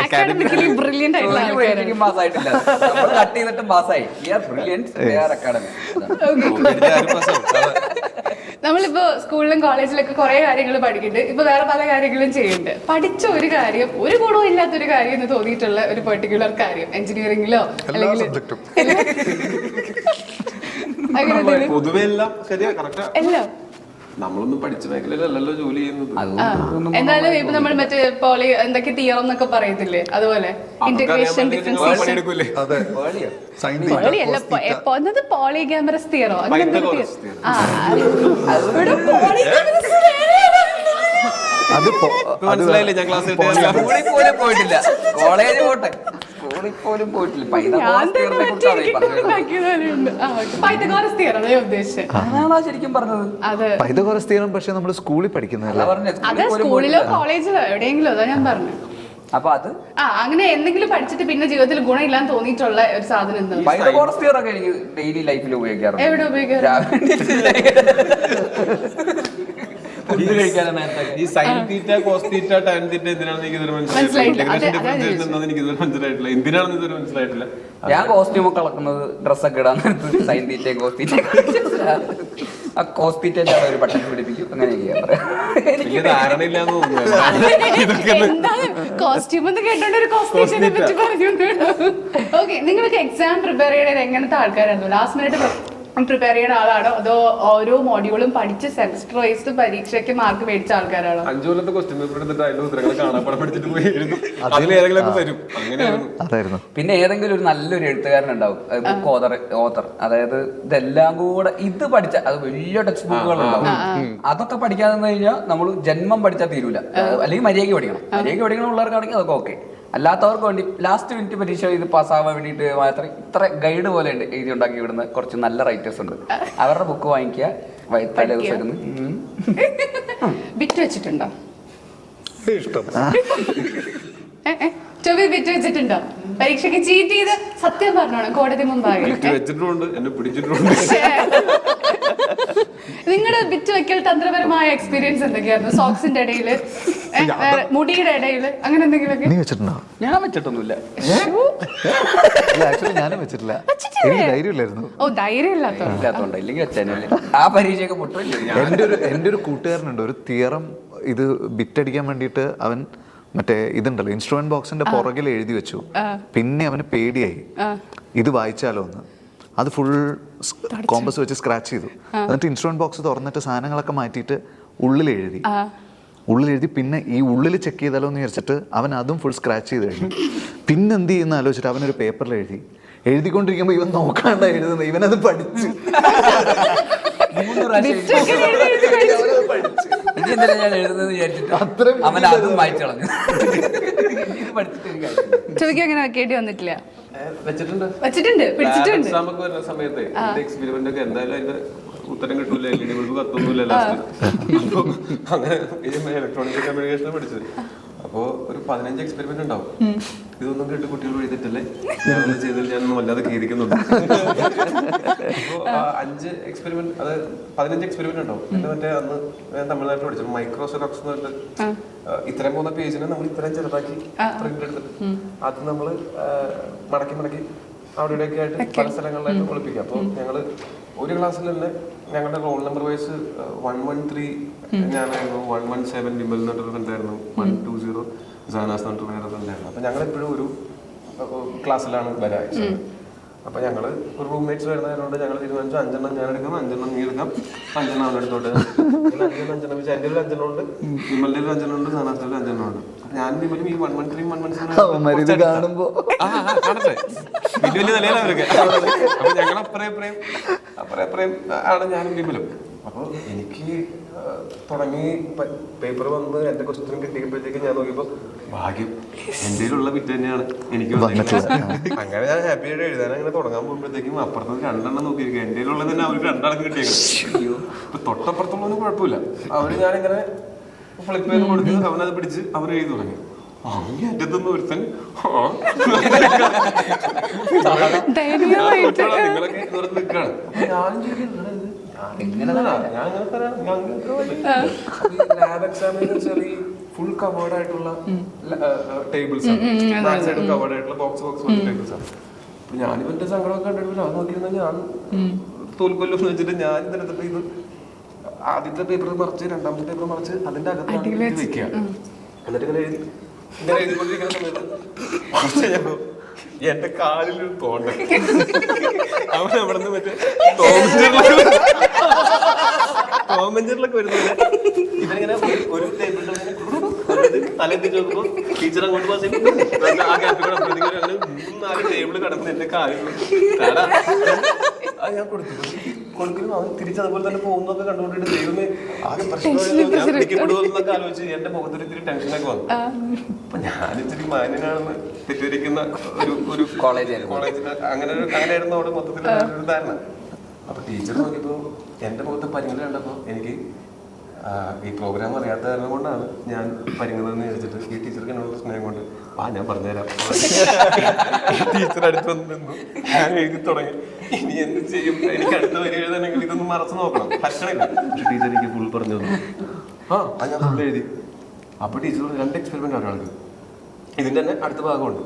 അക്കാഡമിക്കലി ബ്രില്യന്റ് ആയിട്ടുള്ള ആൾക്കാരാണ്. പാസ്സായിട്ടില്ല. നമ്മൾ കട്ട് ചെയ്തിട്ട് പാസ്സായി. അക്കാഡമി നമ്മളിപ്പോ സ്കൂളിലും കോളേജിലൊക്കെ കുറെ കാര്യങ്ങൾ പഠിക്കുന്നുണ്ട്. ഇപ്പൊ വേറെ പല കാര്യങ്ങളും ചെയ്യുന്നുണ്ട്. പഠിച്ച ഒരു കാര്യം ഒരു ഗുണവും ഇല്ലാത്തൊരു കാര്യം എന്ന് തോന്നിയിട്ടുള്ള ഒരു പെർട്ടിക്കുലർ കാര്യം എഞ്ചിനീയറിംഗിലോ അല്ലെങ്കിൽ പൊതുവെ എല്ലാം ശരിയാ, കറക്റ്റാ. എല്ലാം നമ്മളൊന്നും പഠിച്ച മേഖലയിലല്ലല്ലോ ജോലി ചെയ്യുന്നത്. എന്തായാലും ഇപ്പൊ നമ്മൾ മറ്റേ പോളി എന്തൊക്കെ തിയറം എന്നൊക്കെ പറയത്തില്ലേ, അതുപോലെ ഇന്റഗ്രേഷൻ ഡിഫറൻസിയേഷൻ പോളിഗ്യാമറസ് തിയറോ അങ്ങനെ മനസ്സിലായില്ലേ? ഞാൻ ക്ലാസ് സ്കൂളിൽ പോലും പോയിട്ടില്ല. കോളേജ് പോട്ടെ, സ്കൂളിൽ പോലും പോയിട്ടില്ല. അതാണോ ശരിക്കും പറഞ്ഞത്? പൈതഗോറസ് തിയറം പക്ഷെ നമ്മൾ സ്കൂളിൽ പഠിക്കുന്നതല്ല. അതെ, സ്കൂളിലോ കോളേജിലോ എവിടെയെങ്കിലും അതാ ഞാൻ പറഞ്ഞു. അപ്പൊ അത് അങ്ങനെ എന്തെങ്കിലും പഠിച്ചിട്ട് പിന്നെ ജീവിതത്തിൽ ഗുണമില്ലാന്ന് തോന്നിയിട്ടുള്ള ഒരു സാധനം എന്താ? പൈതഗോറസ് തിയറം ഒക്കെ എനിക്ക് ഡെയിലി ലൈഫിൽ ഉപയോഗിക്കാറുണ്ട്. എവിടെ ഉപയോഗിക്കാറുണ്ട്? ഈ sine theta, cos theta, tan theta എന്തിനാണെന്ന് എനിക്ക് ഇതുവരെ മനസ്സിലായിട്ടില്ല. എനിക്ക് ഇതുവരെ മനസ്സിലായിട്ടില്ല. എന്തിനാണെന്ന് ഇതുവരെ മനസ്സിലായിട്ടില്ല. ഞാൻ കോസ്റ്റ്യൂമൊക്കെ കളക്കുന്നത് ഡ്രസ്സൊക്കെ ഇടാൻ നേരത്ത് സൈൻ തീറ്റ കോസ്റ്റീറ്റ ആ കോസ്റ്റീറ്റ ഒരു ബട്ടൺ പിടിപ്പിക്കും. അങ്ങനെയൊക്കെയാ എനിക്ക് ധാരണയില്ലാന്ന് തോന്നുന്നു. കോസ്റ്റ്യൂം എന്ന് കേട്ടോണ്ട് ഒരു കോസ്റ്റ്യൂമിനെ പറ്റി പറഞ്ഞു. ഓക്കെ, നിങ്ങൾക്ക് എക്സാം പ്രിപ്പയർ ചെയ്യണത് എങ്ങനത്തെ ആൾക്കാരായിരുന്നു? ലാസ്റ്റ് മിനിറ്റ് പ്രിപ്പയർ ചെയ്യുന്ന ആളാണോ അതോ ഓരോ മോഡ്യൂളും പഠിച്ച് സെമസ്റ്റർ വൈസ് പരീക്ഷയ്ക്ക് മാർക്ക് മേടിച്ച ആൾക്കാരാണോ? 5 കൊല്ലത്തെ ക്വസ്റ്റ്യൻ പേപ്പർ എടുത്തിട്ട് അതിന്റെ ഉത്തരങ്ങൾ കാണാപ്പാടം പഠിച്ചിട്ട് പോയി എഴുതും. അതിലേതെങ്കിലും വരും. അങ്ങനെയായിരുന്നു. അതായിരുന്നു. പിന്നെ ഏതെങ്കിലും ഒരു നല്ലൊരു എഴുത്തുകാരൻ ഉണ്ടാവും, ബുക്ക് ഓതർ, അതായത് ഇതെല്ലാം കൂടെ ഇത് പഠിച്ച അത് വലിയ ടെക്സ്റ്റ് ബുക്കുകൾ ഉണ്ടാവും. അതൊക്കെ പഠിക്കാതെ നിന്ന് കഴിഞ്ഞാൽ നമ്മൾ ജന്മം പഠിച്ചാൽ തീരൂല. അല്ലെങ്കിൽ മര്യാദയ്ക്ക് പഠിക്കണം ഉള്ളവർക്കാണെങ്കിൽ അതൊക്കെ ഓക്കെ. അല്ലാത്തവർക്ക് വേണ്ടി ലാസ്റ്റ് മിനിറ്റ് പരീക്ഷ ഇത് പാസ്സാവാൻ വേണ്ടിയിട്ട് മാത്രം ഇത്ര ഗൈഡ് പോലെ ഉണ്ട് എഴുതി ഉണ്ടാക്കി വിടുന്ന കുറച്ച് നല്ല റൈറ്റേഴ്സ് ഉണ്ട്. അവരുടെ ബുക്ക് വാങ്ങിക്കുക, തലേ ദിവസം ഇരുന്ന് ബിറ്റ് വെച്ചിട്ടുണ്ടോ? ഇഷ്ടം ചൊവ്വ ബിറ്റ് വെച്ചിട്ടുണ്ടോ? പരീക്ഷയ്ക്ക് ചീറ്റ് ചെയ്ത് സത്യം പറഞ്ഞോണം കോടതി മുമ്പാകെ. വെച്ചിട്ടുണ്ട്, എന്നെ പിടിച്ചിട്ടുണ്ട്. നിങ്ങളുടെ ബിറ്റ് വെക്കൽ തന്ത്രപരമായ എക്സ്പീരിയൻസ് എന്തൊക്കെയായിരുന്നു? സോക്സിന്റെ ഇടയില്, മുടിയുടെ ഇടയില്, അങ്ങനെ എന്തെങ്കിലുമൊക്കെ? നീ വെച്ചിട്ടുണ്ടോ? ഞാൻ വെച്ചിട്ടൊന്നുമില്ല. ആക്ച്വലി ഞാനും വെച്ചിട്ടില്ല. എനിക്ക് ധൈര്യമില്ലായിരുന്നു. ഓ, ധൈര്യം ഇല്ലാത്തോണ്ട് ഇല്ലെങ്കിൽ വെച്ചേനല്ലേ. ആ പരീക്ഷയൊക്കെ പൊട്ടില്ല. എൻ്റെ ഒരു കൂട്ടുകാരനുണ്ട്, ഒരു തിയറം ഇത് ബിറ്റടിക്കാൻ വേണ്ടിയിട്ട് അവൻ മറ്റേ ഇതുണ്ടല്ലോ ഇൻസ്ട്രുമെന്റ് ബോക്സിന്റെ പുറകിൽ എഴുതി വെച്ചു. പിന്നെ അവന് പേടിയായി ഇത് വായിച്ചാലോ എന്ന്. അത് ഫുൾ കോമ്പസ് വെച്ച് സ്ക്രാച്ച് ചെയ്തു. എന്നിട്ട് ഇൻസ്ട്രുമെന്റ് ബോക്സ് തുറന്നിട്ട് സാധനങ്ങളൊക്കെ മാറ്റിയിട്ട് ഉള്ളിലെഴുതി പിന്നെ ഈ ഉള്ളിൽ ചെക്ക് ചെയ്താലോ എന്ന് വിചാരിച്ചിട്ട് അവൻ അതും ഫുൾ സ്ക്രാച്ച് ചെയ്ത് കഴിഞ്ഞു. പിന്നെ എന്ത് ചെയ്യുന്ന ആലോചിച്ചിട്ട് അവനൊരു പേപ്പറിൽ എഴുതിക്കൊണ്ടിരിക്കുമ്പോൾ ഇവൻ നോക്കാണ്ട എഴുതുന്നത്, ഇവനത് പഠിച്ചു. ഇനി എന്തെങ്കിലും ഞാൻ എഴുതുന്നത് വിചാരിച്ചിട്ട് അവൻ അതും വായിച്ചു കളഞ്ഞു. ചോദിക്കാൻ അങ്ങനെ വെക്കേണ്ടി വന്നിട്ടില്ല. വെച്ചിട്ടുണ്ട്, പിടിച്ചിട്ടുണ്ട്. എക്സാമൊക്കെ വരുന്ന സമയത്ത് എക്സ്പെരിമെന്റ് ഒക്കെ എന്തായാലും അതിന്റെ ഉത്തരം കിട്ടൂല, എൽഇഡികൾക്ക് കത്തൊന്നുമില്ല ലാസ്റ്റ്. അപ്പൊ അങ്ങനെ ഇലക്ട്രോണിക് കമ്മ്യൂണിക്കേഷൻ പഠിച്ചത്. അപ്പോ ഒരു 15 എക്സ്പെരിമെന്റ് ഉണ്ടാവും. ഇതൊന്നും കേട്ട് കുട്ടികൾ എഴുതിയിട്ടല്ലേ ഞാനൊന്നും ചെയ്തില്ല, ഞാനൊന്നും വല്ലാതെ ഖേദിക്കുന്നുണ്ട്. അപ്പോൾ 5 എക്സ്പെരിമെന്റ്, അത് 15 എക്സ്പെരിമെന്റ് ഉണ്ടാവും. പിന്നെ മറ്റേ അന്ന് ഞാൻ തമിഴ്നാട്ടിൽ പഠിച്ചത് മൈക്രോസെറോക്സ് എന്ന് പറഞ്ഞിട്ട് ഇത്രയും പോകുന്ന പേജിനെ നമ്മൾ ഇത്രയും ചെറുതാക്കി പ്രിന്റ് എടുത്തിട്ട് അത് നമ്മൾ മടക്കി അവിടെ ഇവിടെയൊക്കെ ആയിട്ട് പല സ്ഥലങ്ങളിലായിട്ട് ഒളിപ്പിക്കുക. അപ്പോൾ ഞങ്ങള് ഒരു ക്ലാസ്സിൽ തന്നെ ഞങ്ങളുടെ റോൾ നമ്പർ വൈസ് 113 ഞാനായിരുന്നു, 117 വിമൽ എന്ന് പറഞ്ഞിട്ട് ഉണ്ടായിരുന്നു, 120 ജാനാസ് എന്ന് പറഞ്ഞിട്ട് വേറെ ഉണ്ടായിരുന്നു. അപ്പൊ ഞങ്ങൾ എപ്പോഴും ഒരു ക്ലാസ്സിലാണ് വരാറ്. അപ്പൊ ഞങ്ങള് ഒരു റൂംമേറ്റ്സ് വരുന്നതിനോട് ഞങ്ങൾ തീരുമാനിച്ചു 5 ഞാൻ എടുക്കാം, 5 നീ എടുക്കാം, 5 അവൻ എടുത്തോട്ട്. 5 വെച്ചാൽ എൻ്റെ ഒരു 5 ഉണ്ട്, വിമലിന്റെ ഒരു 5 ഉണ്ട്, ജാനാസിന്റെ ഒരു 5 ഉണ്ട്. ഞാൻ വിമലും ഈ 113 117 കാണുമ്പോ കാണട്ടെ വലിയ വലിയ നിലയിലാണ് അവരൊക്കെ. അപ്പൊ ഞങ്ങൾ അപ്പറേം ആണ് ഞാനും വിമലും. അപ്പൊ എനിക്ക് തുടങ്ങി പേപ്പർ വന്ന് എന്റെ ക്വസ്റ്റ്യൻ കിട്ടിയപ്പോഴത്തേക്ക് ഞാൻ നോക്കിയപ്പോ ഭാഗ്യം എൻ്റെ ഉള്ള ബിറ്റ് തന്നെയാണ് എനിക്ക് വന്നിട്ടുള്ളത്. അങ്ങനെ ഞാൻ ഹാപ്പി ആയിട്ട് എഴുതാൻ അങ്ങനെ തുടങ്ങാൻ പോകുമ്പോഴത്തേക്കും അപ്പുറത്ത് 2 നോക്കിയിരിക്കുക. എൻ്റെ ഉള്ളത് തന്നെ അവർക്ക് 2 കിട്ടിയേക്കും. ഇപ്പൊ തൊട്ടപ്പുറത്തുള്ളവന് കുഴപ്പമില്ല. അവര് ഞാനിങ്ങനെ ഫ്ലിപ്പ് ചെയ്ത് കൊടുത്ത് അവനത് പിടിച്ച് അവർ എഴുതി തുടങ്ങി. അങ്ങേറ്റത്തുനിന്ന് ഒരുത്തൻ നിങ്ങളൊക്കെ നിൽക്കാണ്. ഞാനും ചോദിക്കുന്നത് ലാബ് എക്സാമിന് വെച്ചാൽ ഈ ഫുൾ കവേർഡ് ആയിട്ടുള്ള ടേബിൾസ് ആണ്, ബാക്ക് സൈഡ് കവേർഡ് ആയിട്ടുള്ള ബോക്സ് ടേബിൾസ് ആണ്. അപ്പൊ ഞാനിവന്റെ സങ്കടമൊക്കെ കണ്ടിട്ട് അത് നോക്കിയിരുന്ന ഞാൻ തോൽക്കൊല്ലം എന്ന് വെച്ചിട്ട് ഞാൻ ഇതെടുത്തിട്ട് ഇത് ആദ്യത്തെ പേപ്പർ മറിച്ച് രണ്ടാമത്തെ പേപ്പർ മറിച്ച് അതിന്റെ അകത്ത് വെക്കുക. എന്നിട്ട് ഇങ്ങനെ എഴുതിക്കൊണ്ടിരിക്കുന്ന സമയത്ത് എന്റെ കാലിലൊരു തോണ്ട അവൻ അവിടെ നിന്ന് മറ്റേ ടോമഞ്ചറിലൊക്കെ വരുന്നത് ഇവരിങ്ങനെ ഒരു ടേബിളിൽ തലെത്തിച്ച് നോക്കുമ്പോ ടീച്ചർ അങ്ങോട്ട് പാസ് ചെയ്യും. ആ ഗ്യാപ്പിൽ അങ്ങനെ 3-4 ടേബിൾ കടന്ന് എന്റെ കാലിൽ അത് ഞാൻ കൊടുക്കുന്നു. അവൻ തിരിച്ചതുപോലെ തന്നെ പോകുന്നൊക്കെ കണ്ടുകൊണ്ടിട്ട് ദൈവമേ ആകെ പ്രശ്നപ്പെടുമെന്നൊക്കെ ആലോചിച്ച് എന്റെ മുഖത്തൊരു ഇത്തിരി ടെൻഷനൊക്കെ വന്നു. അപ്പൊ ഞാനിച്ചിരി മാന്യനാണെന്ന് തെറ്റിദ്ധരിക്കുന്ന ഒരു കോളേജിൽ അങ്ങനെയായിരുന്നു അവിടെ മൊത്തത്തിൽ ഒരു ധാരണ. അപ്പൊ ടീച്ചർ നോക്കിയപ്പോ എന്റെ മുഖത്ത് പരിങ്ങൽ കണ്ടപ്പോ എനിക്ക് ഈ പ്രോഗ്രാം അറിയാത്ത കാരണം കൊണ്ടാണ് ഞാൻ പരിങ്ങലെന്ന് വിചാരിച്ചിട്ട് ഈ ടീച്ചർക്ക് എന്നോട് സ്നേഹം കൊണ്ട് ഞാൻ പറഞ്ഞുതരാം. ടീച്ചർ അടുത്ത് വന്ന് നിന്നു. ഞാൻ എഴുതി തുടങ്ങി. ഇനി എന്ത് ചെയ്യും, എനിക്ക് അടുത്ത വരി എഴുതാനെങ്കിൽ ഇതൊന്നും മറച്ചു നോക്കണം, പറ്റണില്ല. ടീച്ചർ എനിക്ക് ഫുൾ പറഞ്ഞു തന്നു. അത് ഞാൻ ഫുൾ എഴുതി. അപ്പൊ ടീച്ചർ 2 എക്സ്പെരിമെന്റ് ഒരാൾക്ക് ഇതിന്റെ തന്നെ അടുത്ത ഭാഗമുണ്ട്.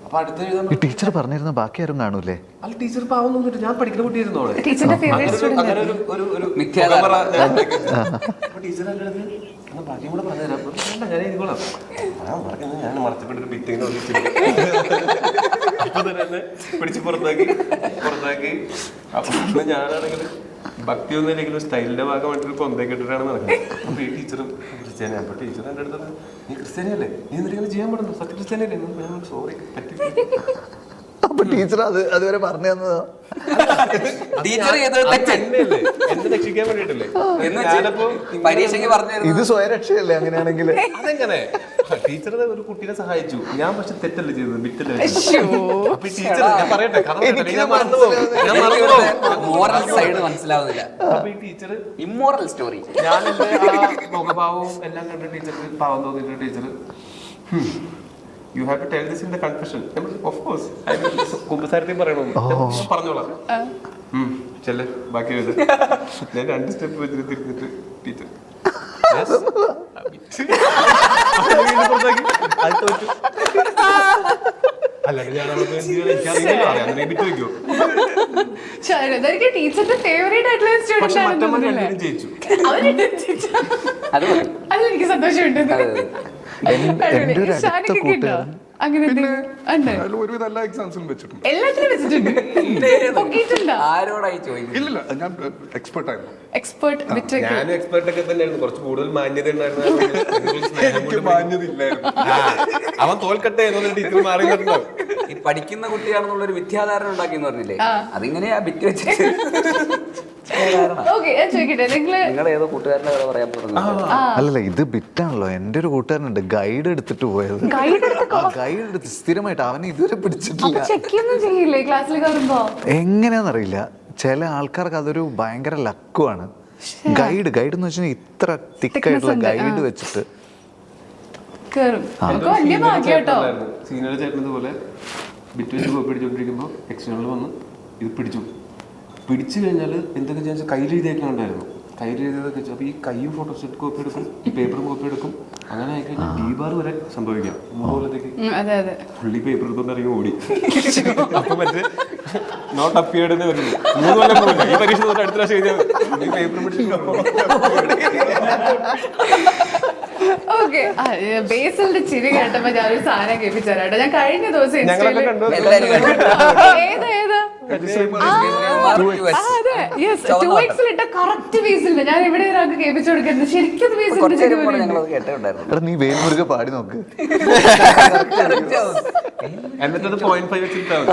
അപ്പൊ അടുത്ത എഴുതാൻ ടീച്ചർ പറഞ്ഞിരുന്ന ബാക്കി ആരും കാണൂലേ? അല്ല ടീച്ചർ പാവം തോന്നിട്ട് ഞാൻ പഠിക്കുന്ന കുട്ടിയായിരുന്നു അവിടെ. അങ്ങനെ അപ്പൊ ടീച്ചർ ബാക്കിയും കൂടെ പറഞ്ഞുതരാം. ഞാൻ എഴുതിക്കോളാം. ഞാൻ മറച്ചപ്പെട്ടൊരു ബിറ്റിങ്ങനെ അപ്പൊ തന്നെ പിടിച്ച് പുറത്താക്കി അപ്പൊ ഞാനാണെങ്കിൽ ഭക്തി ഒന്നുമില്ലെങ്കിലും സ്റ്റൈലിന്റെ ഭാഗമായിട്ട് പൊന്തേക്ക് ഇട്ടിട്ടാണ് നടക്കുന്നത്. അപ്പൊ ഈ ടീച്ചറും ക്രിസ്ത്യാനി, അപ്പൊ ടീച്ചർ എന്റെ അടുത്ത് നീ ക്രിസ്ത്യാനിയല്ലേ, നീ എന്തെങ്കിലും ചെയ്യാൻ പാടുന്നു, സത്യ ക്രിസ്ത്യാനിയല്ലേ, ഞാൻ സോറി പറ്റി. അപ്പൊ ടീച്ചർ അതുവരെ പറഞ്ഞു തന്നതോ? ടീച്ചർ എന്നെ രക്ഷിക്കാൻ വേണ്ടിട്ടല്ലേ. ഞാനപ്പോ പരീക്ഷയ്ക്ക് പറഞ്ഞു ഇത് സ്വയരക്ഷയല്ലേ അങ്ങനെയാണെങ്കിൽ? അതെങ്ങനെ ടീച്ചർ ഒരു കുട്ടീനെ സഹായിച്ചു, ഞാൻ പക്ഷെ തെറ്റല്ലേ ചെയ്തത്, ബിറ്റല്ലേ. അപ്പൊ ടീച്ചർ ഞാൻ പറയട്ടെ, കഥ പറയട്ടെ, ഞാൻ മറന്നുപോകും. മോറൽ സൈഡ് മനസ്സിലാവുന്നില്ല. അപ്പൊ ഈ ടീച്ചർ ഇമ്മോറൽ സ്റ്റോറി. ഞാൻ എന്റെ ആ മുഖഭാവവും എല്ലാം കണ്ട ടീച്ചർക്ക് പാവം തോന്നിയിട്ട് teacher you have to tell this in the confession. Of course കുമ്പസാരത്തിൽ പറയണമെന്ന് പറഞ്ഞോളാം. ചെല്ലെ ബാക്കി എഴുത്. ഞാൻ 2 സ്റ്റെപ്പ് വെച്ചിട്ട് തിരിഞ്ഞിട്ട് ടീച്ചർ അല്ലാണ്ട് ഞാൻ ടീച്ചറിന്റെ ഫേവറേറ്റ് ആയിട്ടുള്ള സ്റ്റുഡന്റ് ആണ്. ജയിച്ചു. അതെനിക്ക് സന്തോഷമുണ്ട്. എന്റെ ഒരു അടുത്ത കൂട്ടുകാരൻ അങ്ങനെ അതിൽ ഒരുവിധം എല്ലാ എക്സാംസിലും വെച്ചിട്ടുണ്ട്. എല്ലാത്തിനും വെച്ചിട്ടുണ്ട്. പൊക്കിയിട്ടുണ്ടോ? ആരോടായി ചോദിക്കും? ഇല്ലില്ല, ഞാൻ എക്സ്പെർട്ട് ആയിരുന്നു. എക്സ്പേർട്ട് വിറ്റൊക്കെ. ഞാനും എക്സ്പെർട്ട് ഒക്കെ തന്നെയായിരുന്നു. കുറച്ച് കൂടുതൽ മാന്യത എനിക്ക് മാന്യതയില്ലായിരുന്നു. അവൻ തോൽക്കട്ടെ എന്നുള്ള ടീച്ചർ മാറിയിട്ടുണ്ടോ? ഈ പഠിക്കുന്ന കുട്ടിയാണെന്നുള്ളൊരു വിദ്യാധാരണ ഉണ്ടാക്കിയെന്ന് പറഞ്ഞില്ലേ, അതിങ്ങനെയാ ബിറ്റ് വെച്ചിട്ട്. ഓക്കെ, ഞാൻ ചോദിക്കട്ടെ, നിങ്ങൾ ഏതോ കൂട്ടുകാരന്റെ കഥ പറയാൻ തുടങ്ങി. അല്ലല്ല, ഇത് ബിറ്റാണല്ലോ. എൻ്റെ ഒരു കൂട്ടുകാരനുണ്ട് ഗൈഡ് എടുത്തിട്ട് പോയത്. ഗൈഡ് എടുത്ത് സ്ഥിരമായിട്ട് അവനെ ഇതുവരെ പിടിച്ചിട്ടില്ല. ചെക്കൊന്നും ചെയ്യില്ലേ ക്ലാസ്സിൽ കയറുമ്പോ? എങ്ങനെയാന്നറിയില്ല, ചില ആൾക്കാർക്ക് അതൊരു ഭയങ്കര ലക്കുമാണ്. ഗൈഡ് എന്ന് വെച്ചാൽ ഇത്ര തിക്കായിട്ടുള്ള ഗൈഡ് വെച്ചിട്ട് കേറും. നമുക്ക് വലിയ ഭാഗ്യം കേട്ടോ. സീനിയർ ചേട്ടനത് പോലെ ബിറ്റ് വെച്ച് കോപ്പി അടിച്ചോണ്ടിരിക്കുമ്പോ എക്സ്റ്റേണൽ വന്ന് ഇത് പിടിച്ചു കഴിഞ്ഞാൽ എന്തൊക്കെ ചെയ്യാൻ കയ്യിൽ എഴുതിയൊക്കെ ഉണ്ടായിരുന്നു. കയ്യിൽ എഴുതിയതൊക്കെ വെച്ചാൽ അപ്പൊ ഈ കൈയും ഫോട്ടോസ്റ്റാറ്റ് കോപ്പി എടുക്കും, ഈ പേപ്പറും കോപ്പി എടുക്കും. അങ്ങനെ ആയിക്കഴിഞ്ഞാൽ ഡീബാർ വരെ സംഭവിക്കാം. 3 കൊല്ലത്തേക്ക് ഫുള്ളി പേപ്പർ എടുത്തോണ്ട് ഇറങ്ങി ഓടി. അപ്പൊ മറ്റേ നോട്ട് അപ്പിയേർഡ് എന്ന് പറഞ്ഞു 3 കൊല്ലം പോയില്ല. ഈ പരീക്ഷ തൊട്ട് അടുത്ത പ്രാവശ്യം എഴുതിയാൽ ഈ പേപ്പർ ഓക്കെ, ബേസിലിന്റെ ചിരി കേട്ടപ്പോ ഞാനൊരു സാധനം കേൾപ്പിച്ചാലോ. ഞാൻ കഴിഞ്ഞ ദിവസം ഞങ്ങളൊക്കെ കണ്ടു. ഏതാ 2x കറക്റ്റ് ബേസിലിന്റെ ഞാൻ ഇവിടെ ഒരാൾക്ക് കേൾപ്പിച്ചു കൊടുക്കുന്നത് ശരിക്കും ബേസിലിന്റെ ചിരി പോലെ. എടാ നീ വേൽമുരുക പാടി നോക്ക്. എന്നിട്ടത് 0.5 വെച്ചിട്ടാണ്.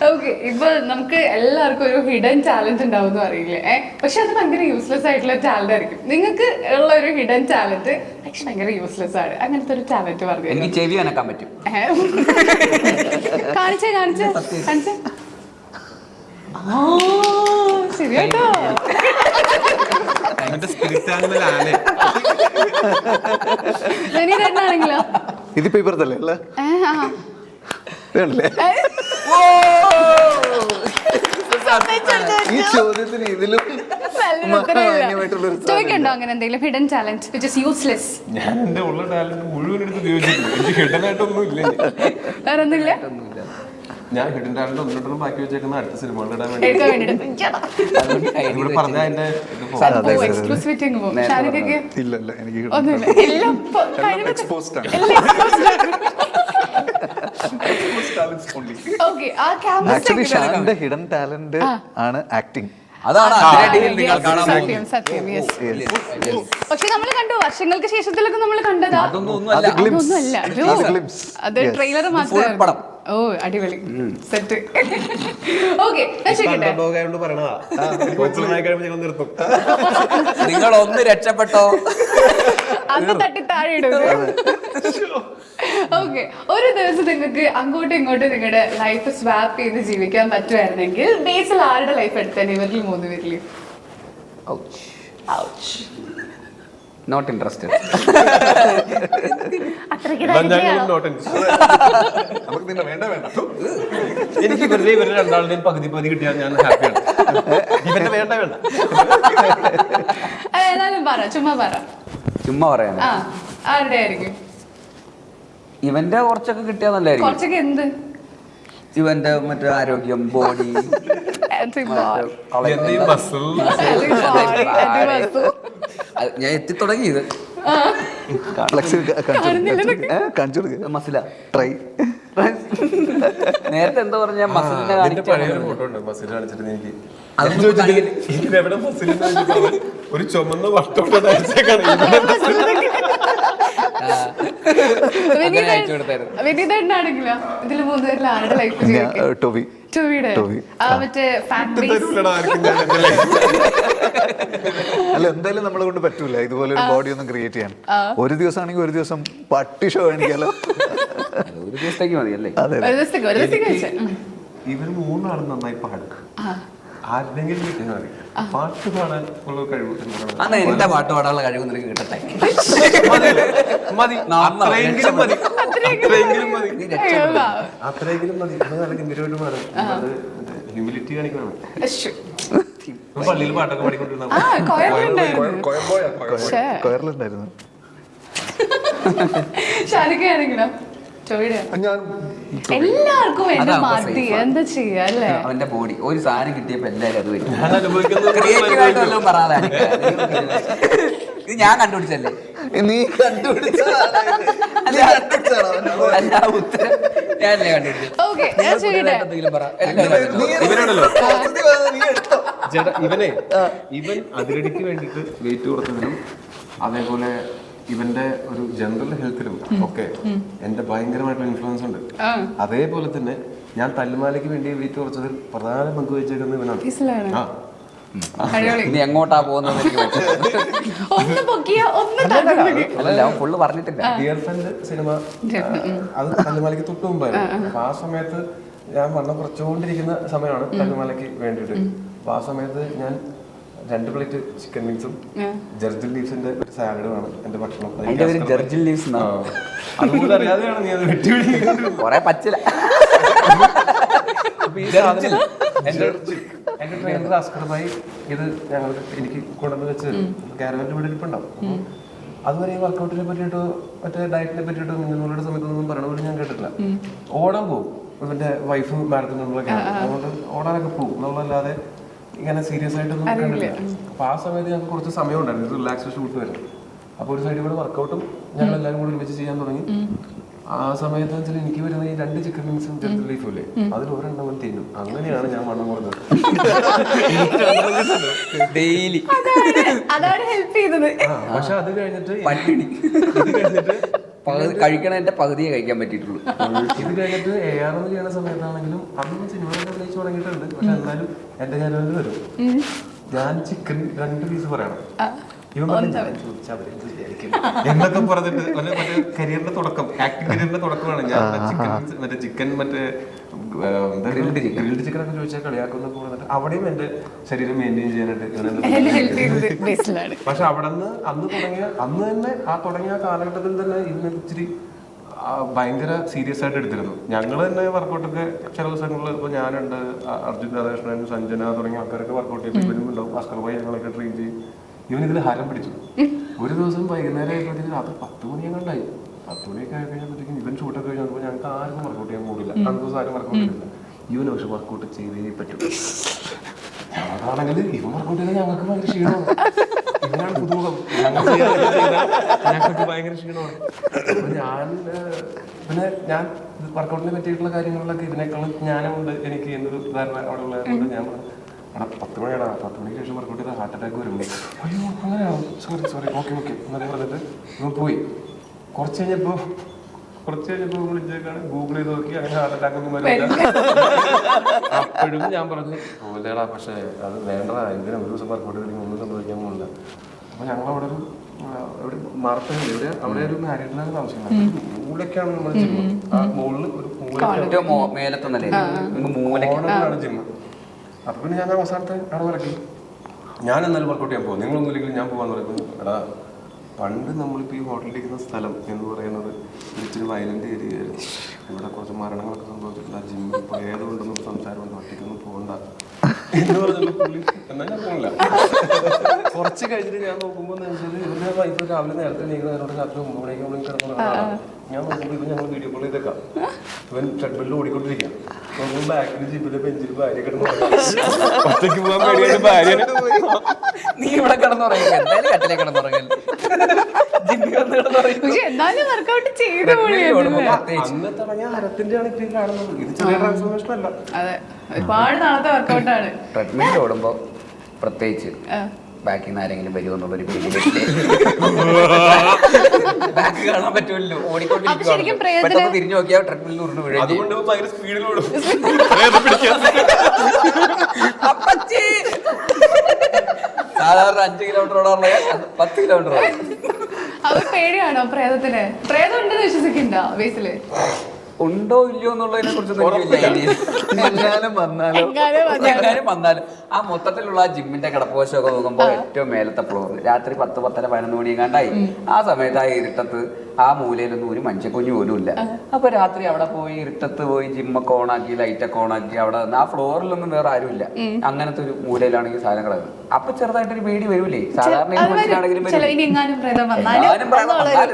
ഓക്കെ, ഇപ്പൊ നമുക്ക് എല്ലാവർക്കും ഒരു ഹിഡൻ ടാലന്റ് ഉണ്ടാവും എന്ന് അറിയില്ലേ? പക്ഷെ അത് ഭയങ്കര യൂസ്ലെസ് ആയിട്ടുള്ള ടാലന്റ് ആയിരിക്കും. നിങ്ങൾക്ക് ഉള്ള ഒരു ഹിഡൻ ടാലന്റ് പക്ഷെ ഭയങ്കര യൂസ്ലെസ് ആണ്. അങ്ങനത്തെ ഒരു ടാലന്റ് പറഞ്ഞു. എനിക്ക് ചെവി അനക്കാൻ പറ്റും. കാണിച്ചേ ശരി കേട്ടോ. ആണെങ്കിലോ ഇതിപ്പോ ഇപ്പുറത്തല്ലേ അല്ലേ? വേണ്ടല്ലേ ഈ ചോദ്യത്തിന് ഇതിലും ചോദിക്കണ്ടോ അങ്ങനെ എന്തെങ്കിലും hidden talent which is useless? ഞാൻ എന്റെ ഉള്ള ടാലന്റ് മുഴുവൻ എടുത്ത് ഉപയോഗിച്ചിട്ടുണ്ട്. എനിക്ക് ഹിഡനായിട്ടൊന്നും ഇല്ല. വേറെ എന്തെങ്കിലും ഞാൻ ഹിഡൻ ടാലന്റ് ഒന്നിട്ടൊന്നും ബാക്കി വെച്ചേക്കുന്ന അടുത്ത സിനിമകൾ ഇടാൻ എടുക്കാൻ വേണ്ടി ഇവിടെ പറഞ്ഞ എന്റെ എക്സ്ക്ലൂസിവിറ്റി അങ്ങ് പോകും. ഷാനിക്കൊക്കെ ഇല്ല എനിക്ക് ഒന്നുമില്ല, എല്ലാം എക്സ്പോസ്ഡ് ആണ്. ഓക്കെ, ആ ക്യാമ്പസ് ആക്ച്വലി ഷാന്റെ ഹിഡൻ ടാലന്റ് ആണ് ആക്ടിങ്. അതാണ് നിങ്ങൾ കാണാൻ സത്യം സത്യം. പക്ഷെ നമ്മൾ കണ്ടു വർഷങ്ങൾക്ക് ശേഷത്തിലൊക്കെ നമ്മൾ കണ്ടതാ. അതൊന്നുമല്ല. അത് ട്രെയിലർ മാത്രമാണ്. ഓ അടിപൊളി സെറ്റ്. ഓക്കെ, പറയണതാ നിർത്തും. നിങ്ങൾ ഒന്ന് രക്ഷപ്പെട്ടോ അന്ന് തട്ടി താഴെ ഇടും. ഓക്കെ, ഒരു ദിവസം നിങ്ങൾക്ക് അങ്ങോട്ടും ഇങ്ങോട്ടും നിങ്ങളുടെ ലൈഫ് സ്വാപ്പ് ചെയ്ത് ജീവിക്കാൻ പറ്റുമായിരുന്നെങ്കിൽ ബേസിൽ ആരുടെ ലൈഫ് എടുത്തേനെ? ഇവരിൽ 3 പേരിൽ. Not interested. എനിക്ക് വെറുതെ ഇവരുടെ രണ്ടാളുടെയും പകുതി കിട്ടിയാൽ ഞാൻ ഹാപ്പിയാണ്. ഇവരുടെ വേണ്ട ഏതായാലും പറ, ചുമ്മാ പറയാൻ ആരുടെ ആയിരിക്കും? ഇവന്റെ കുറച്ചൊക്കെ കിട്ടിയാൽ നല്ലതായിരിക്കും. കുറച്ചൊക്കെ എന്ത്? ഇവന്റെ മറ്റേ ആരോഗ്യം, ബോഡി, മസിൽ. ഞാൻ എത്തി തുടങ്ങിയത് ഫ്ലെക്സിൽ കാണിച്ചു കൊടുക്കുക. Messilah try. നേരത്തെ എന്താ പറഞ്ഞ മസിലിനെ അതിന്റെ പഴയ കാണിച്ചു ഫോട്ടോ ഉണ്ട് മസിൽ കാണിച്ചിട്ട് എനിക്ക് അതൊന്നും ഞാൻ ചോദിച്ചിട്ട് ഇതിലെവിടെ മസിൽ ഒരു ചുമന്ന വട്ടോട്ട് വിനീതണ്ണാണെങ്കിലോ ഇതില് മൂന്നുപേരിൽ ആരുടെ ലൈഫ് ടോബി. ടോവിയുടെ ടോബി. മറ്റേ ഫാൻ ബേസ് അല്ല എന്തായാലും നമ്മളെ കൊണ്ട് പറ്റൂല ഇതുപോലെ ഒരു ബോഡി ഒന്നും ക്രിയേറ്റ് ചെയ്യാൻ. ഒരു ദിവസം ആണെങ്കിൽ ഒരു ദിവസം പട്ടി ഷോ കാണിക്കാലോ. ഒരു ദിവസത്തേക്ക് മതി അല്ലേ? അതെ ഒരു ദിവസത്തേക്ക് വെച്ചേ ഇവർ മൂന്നാളും നന്നായി പാടും. ആരുടെങ്കിലും കിട്ടിയാൽ മതി പാട്ട് പാടാൻ ഉള്ള കഴിവ് അന്ന് എന്റെ പാട്ട് പാടാനുള്ള കഴിവ് നിനക്ക് കിട്ടട്ടെ. മതി, അത്രയെങ്കിലും മതി, അത്രയെങ്കിലും മതി, അയ്യോ, അത്രയെങ്കിലും മതി. നല്ല ഗംഭീരമായിട്ട് പാടും. അത് ഹ്യൂമിലിറ്റി കാണിക്കണം. പള്ളിയിൽ പാട്ടൊക്കെ പാടിക്കൊണ്ടിരുന്ന കൊയറിലുണ്ടായിരുന്നു. ഷാരിക്കയാണെങ്കിലോ ടോവിയുടെ ഞാൻ എല്ലാവർക്കും എന്റെ അതാ മതി എന്താ ചെയ്യാ അല്ലേ? അവന്റെ ബോഡി ഒരു സാധനം കിട്ടിയപ്പോ എല്ലാരും അത് വരും. ഞാൻ അനുഭവിക്കുന്നത് ക്രിയേറ്റീവ് ആയിട്ട് വല്ലതും പറയാതെ ഇത് ഞാൻ കണ്ടുപിടിച്ചല്ലേ? നീ കണ്ടുപിടിച്ചതാണ് ഇത്. അല്ല ഉത്തരം ഞാനല്ലേ കണ്ടുപിടിച്ചത്. ഓക്കെ ഞാൻ ചെയ്യട്ടെ. എന്തെങ്കിലും പറ. എല്ലാവരും ഇവനാണല്ലോ നീ എടുത്തോ. ചേട്ടാ ഇവൻ അതിരടിക്ക് വേണ്ടിയിട്ട് വെയിറ്റ് കുറച്ചതിലും അതേപോലെ ഇവന്റെ ഒരു ജനറൽ ഹെൽത്തിലും ഒക്കെ എന്റെ ഭയങ്കരമായിട്ടുള്ള ഇൻഫ്ലുവൻസ് ഉണ്ട്. അതേപോലെ തന്നെ ഞാൻ തല്ലുമാലയ്ക്ക് വേണ്ടി വെയിറ്റ് കുറച്ചതിൽ പ്രധാന പങ്ക് വഹിച്ചേക്കുന്നത് ഇവനാണ്. മനസ്സിലാണ്. ആ അടിപൊളി. ഇനി എങ്ങോട്ടാ പോകുന്നത് എനിക്ക് മനസ്സിലായി. ഒന്ന് പൊക്കിയ ഒന്ന് തകർന്നു. അല്ലല്ല അവൻ ഫുള്ള് പറഞ്ഞിട്ടില്ല. ഡിയർ ഫ്രണ്ട് സിനിമ അത് തല്ലുമാലയ്ക്ക് തൊട്ട് മുമ്പായിരുന്നു. അപ്പൊ ആ സമയത്ത് ഞാൻ വണ്ണം കുറച്ചുകൊണ്ടിരിക്കുന്ന സമയമാണ് തല്ലുമാലയ്ക്ക് വേണ്ടിയിട്ട്. അപ്പൊ ആ സമയത്ത് ഞാൻ 2 പ്ലേറ്റ് ചിക്കൻ വിങ്സും ജർജിൽ ലീവ്സിന്റെ ഒരു സാലഡുമാണ് എന്റെ ഭക്ഷണം. അതിന്റെ പേര് ജർജിൽ ലീവ്സ്. അതുപോലെ അറിയാതെയാണ് നീ അത് വെട്ടിപിടിക്കുന്നത്. കൊറേ പച്ചില. എന്റെ ട്രെയിനർ അസ്കറുമായി ഇത് എനിക്ക് കൊണ്ടുവന്ന് വെച്ച് കാരവന്റെ വീട് ഇരിപ്പുണ്ടാവും. അതുവരെ ഈ വർക്കൗട്ടിനെ പറ്റിയിട്ടോ മറ്റേ ഡയറ്റിനെ പറ്റിയിട്ടോ നിങ്ങളുടെ സമയത്തൊന്നും പറയണ പോലും ഞാൻ കേട്ടിട്ടില്ല. ഓടാൻ പോകും ഇവന്റെ വൈഫ് മാരത്തണിലൊക്കെ, അതുകൊണ്ട് ഓടാനൊക്കെ പോകും എന്നുള്ളതല്ലാതെ ഇങ്ങനെ സീരിയസ് ആയിട്ടൊന്നും കണ്ടില്ല. അപ്പൊ ആ സമയത്ത് ഞങ്ങൾക്ക് കുറച്ച് സമയം ഉണ്ടായിരുന്നു റിലാക്സ് ഷൂട്ട് വരും. അപ്പൊ ഒരു സൈഡിൽ കൂടെ വർക്കൗട്ടും ഞങ്ങൾ എല്ലാവരും കൂടി ഒരുമിച്ച് ചെയ്യാൻ തുടങ്ങി. ആ സമയത്ത് വെച്ചാൽ എനിക്ക് വരുന്ന ഈ 2 ചിക്കൻ വിങ്സും ചെറുത് ലീഫും ഇല്ലേ, അതിൽ ഒരെണ്ണം തിന്നും. അങ്ങനെയാണ് ഞാൻ വണ്ണം കുറഞ്ഞത്. ഡെയിലി അതാണ് ഹെൽപ്പ് ചെയ്തത്. പക്ഷെ അത് കഴിഞ്ഞിട്ട് കഴിക്കണതിന്റെ പകുതിയെ കഴിക്കാൻ പറ്റിയിട്ടുള്ളൂ. ഇത് കഴിഞ്ഞിട്ട് AR ചെയ്യുന്ന സമയത്താണെങ്കിലും അന്ന് സിനിമകളൊക്കെ അഭിനയിച്ച് തുടങ്ങിയിട്ടുണ്ട്. പക്ഷെ എന്നാലും എന്റെ ചാനലിൽ വരും ഞാൻ ചിക്കൻ 2 പീസ് പറയണം. ഇവൻ എന്നൊക്കെ പറഞ്ഞിട്ട് മറ്റേ കരിയറിന്റെ തുടക്കം, ആക്ടിംഗ് കരിയറിന്റെ തുടക്കമാണ് ഞാൻ ചിക്കൻ ഗ്രിൽഡ് ചിക്കൻ ഒക്കെ ചോദിച്ചാൽ കളിയാക്കുന്നൊക്കെ പറഞ്ഞിട്ട് അവിടെയും എന്റെ ശരീരം മെയിൻറ്റെയിൻ ചെയ്യാനായിട്ട്. പക്ഷെ അവിടെ നിന്ന് അന്ന് തന്നെ തുടങ്ങിയ കാലഘട്ടത്തിൽ തന്നെ ഇതിനെ ഇച്ചിരി ഭയങ്കര സീരിയസ് ആയിട്ട് എടുത്തിരുന്നു. ഞങ്ങൾ തന്നെ വർക്കൗട്ടൊക്കെ ചില ദിവസങ്ങളിൽ ഇപ്പൊ ഞാനുണ്ട്, അർജുൻ രാധാകൃഷ്ണൻ, സഞ്ജന തുടങ്ങിയ ആൾക്കാരൊക്കെ വർക്കൗട്ട് ചെയ്ത് ഇവനുണ്ടാവും. ഭാസ്കർ ഭായി ഞങ്ങളൊക്കെ ട്രെയിൻ ചെയ്യും. ഇവനിതിൽ ഹരം പിടിച്ചു. ഒരു ദിവസം വൈകുന്നേരം ആയപ്പോഴത്തേക്കും രാത്രി 10 മണിയൊക്കെ 10 മണിയൊക്കെ ആയി കഴിഞ്ഞപ്പോഴത്തേക്കും ഇവൻ ഷൂട്ടൊക്കെ കഴിഞ്ഞപ്പോൾ ഞങ്ങൾക്ക് ആർക്കും വർക്കൗട്ട് ചെയ്യാൻ കൂടില്ല. അന്നത്തെ ദിവസം ആരും വർക്കൗട്ട് ചെയ്തില്ല. ഇവന് പക്ഷെ വർക്കൗട്ട് ചെയ്തേ പറ്റും. അതാണെങ്കിൽ ഇവൻ വർക്കൗട്ട് ചെയ്താൽ ഞങ്ങൾക്ക് ഭയങ്കര ക്ഷീണമാണ്. ഇവനാണ് പുതുമുഖം, ഞങ്ങൾക്ക് ഭയങ്കര ക്ഷീണമാണ്. അപ്പൊ ഞാൻ വർക്കൗട്ടിനെ പറ്റിയിട്ടുള്ള കാര്യങ്ങളിലൊക്കെ ഇതിനേക്കാളും ജ്ഞാനമുണ്ട് എനിക്ക് എന്നൊരു ധാരണ അവിടെ ഉള്ളതുകൊണ്ട് ഞാൻ പറഞ്ഞു 10 മണിയാടാ, 10 മണിക്ക് ശേഷം വർക്കൗട്ട് ചെയ്താൽ ഹാർട്ട് അറ്റാക്ക് വരും. അയ്യോ അങ്ങനെയാണോ, സോറി ഓക്കെ എന്നൊക്കെ പറഞ്ഞിട്ട് ഇവൻ പോയി. കുറച്ച് കഴിഞ്ഞപ്പോ വിളിച്ചേക്കാണ് ഗൂഗിൾ ചെയ്ത് നോക്കി, അങ്ങനെ ഹാർട്ട് അറ്റാക്ക് ഒന്നും വരില്ല. അപ്പോഴും ഞാൻ പറഞ്ഞു പോലെടാ, പക്ഷെ അത് വേണ്ടടാ, എന്തിനാ ഒരു ദിവസം വർക്കൗട്ട് ചെയ്തെങ്കിൽ ഒന്നും സംഭവിക്കാൻ പോകില്ല. അപ്പൊ ഞങ്ങളവിടെ ഒരു മാർത്തല്ലേ അവിടെ ഒരു മാരീഡിനാണ് താമസിക്കുന്നത്. മൂലൊക്കെയാണ് നമ്മൾ ജിമ്മ്. ആ മുകളിൽ ഒരു മൂലക്കാണ് ജിമ്മ്. അപ്പൊ പിന്നെ ഞാൻ അവസാനത്തെ അടവിറക്കി ഞാൻ എന്നാലും വർക്കൗട്ട് ചെയ്യാൻ പോകും, നിങ്ങളൊന്നുമില്ലെങ്കിൽ ഞാൻ പോകാന്ന് പറയുമ്പോൾ എടാ പണ്ട് നമ്മളിപ്പോൾ ഈ ഹോട്ടലിലിരിക്കുന്ന സ്ഥലം എന്ന് പറയുന്നത് ഇച്ചിരി വയലന്റ് ഏരിയയായിരുന്നു. ഇവിടെ കുറച്ച് മരണങ്ങളൊക്കെ സംഭവിച്ചിട്ടില്ല. ജിമ്മിൽ പോയതുകൊണ്ടൊന്നും സംസാരമുണ്ട്, ഒറ്റയ്ക്കൊന്നും പോകണ്ട എന്ന് പറഞ്ഞപ്പോൾ പുള്ളി എന്നാൽ ഞാൻ പോകില്ല. കുറച്ച് കഴിഞ്ഞിട്ട് ഞാൻ നോക്കുമ്പോൾ എന്ന് വെച്ചാൽ ഇവരുടെ വൈഫ് രാവിലെ നേരത്തെ നീങ്ങുന്നതിനോട് രാത്രി 9 മണിക്ക് കിടക്കുന്ന ഞാൻ നോക്കുമ്പോൾ ഇവൻ ഞങ്ങൾ വീഡിയോ കോൾ ചെയ്തേക്കാം. ഇവൻ ട്രെഡ്മില്ലിൽ ഓടിക്കൊണ്ടിരിക്കുക. നോക്കുമ്പോൾ ബാക്കിൽ ജിമ്മിലെ ബെഞ്ചിൽ ഭാര്യ കിടന്നു. ഒറ്റയ്ക്ക് പോകാൻ പേടിയായിട്ട് ഭാര്യ നീ ഇവിടെ കിടന്നുറങ്ങില്ല, എന്തായാലും കട്ടിലെ കിടന്നുറങ്ങൽ. പക്ഷെ എന്നാലും വർക്കൗട്ട് ചെയ്ത പൊളിയായിരുന്നു. അന്ന് തുടങ്ങിയ ഹരത്തിന്റെ ആണ് ഇപ്പൊ കാണുന്നത്. ഇത് ചെറിയ ട്രാൻസ്ഫോർമേഷൻ അല്ല. അതെ, ഒരുപാട് നാളത്തെ വർക്കൗട്ടാണ്. ട്രെഡ്മിൽ ഓടുമ്പോ പ്രത്യേകിച്ച് ബാക്കിൽ നിന്ന് ആരെങ്കിലും വരുമെന്നുള്ളൊരു ബാക്ക് കാണാൻ പറ്റുമല്ലോ, ഓടിക്കൊണ്ടിരിക്കും. തിരിഞ്ഞു നോക്കിയാൽ ട്രെഡ്മിൽ ഉരുണ്ട് വീഴും. അതുകൊണ്ട് ഭയങ്കര സ്പീഡിലോടും. സാധാരണ 5 കിലോമീറ്റർ ഓടാറുള്ള 10 കിലോമീറ്റർ ഓടും. അത് പേടിയാണോ പ്രേതത്തിന്? പ്രേതം ഉണ്ടെന്ന് വിശ്വസിക്കണ്ടോ ബേസില്? ഉണ്ടോ ഇല്ലയോ എന്നുള്ളതിനെ കുറിച്ച് എങ്ങാനും വന്നാലോ എങ്ങാനും വന്നാലും ആ മൊത്തത്തിലുള്ള ആ ജിമ്മിന്റെ കിടപ്പുവശമൊക്കെ നോക്കുമ്പോ ഏറ്റവും മേലത്തെ ഫ്ലോർ രാത്രി 10, 10:30, 11 മണി എങ്ങാണ്ടായി. ആ സമയത്ത് ആ ഇരുട്ടത്ത് ആ മൂലയിലൊന്നും ഒരു മനുഷ്യക്കുഞ്ഞു പോലും ഇല്ല. അപ്പൊ രാത്രി അവിടെ പോയി ഇരുട്ടത്ത് പോയി ജിമ്മൊക്കെ ഓണാക്കി ലൈറ്റൊക്കെ ഓണാക്കി അവിടെ നിന്ന് ആ ഫ്ലോറിലൊന്നും വേറെ ആരുമില്ല. അങ്ങനത്തെ ഒരു മൂലയിലാണെങ്കിൽ സാധനം കിടക്കുന്നത്. അപ്പൊ ചെറുതായിട്ടൊരു പേടി വരൂലേ? സാധാരണ മനുഷ്യനാണെങ്കിലും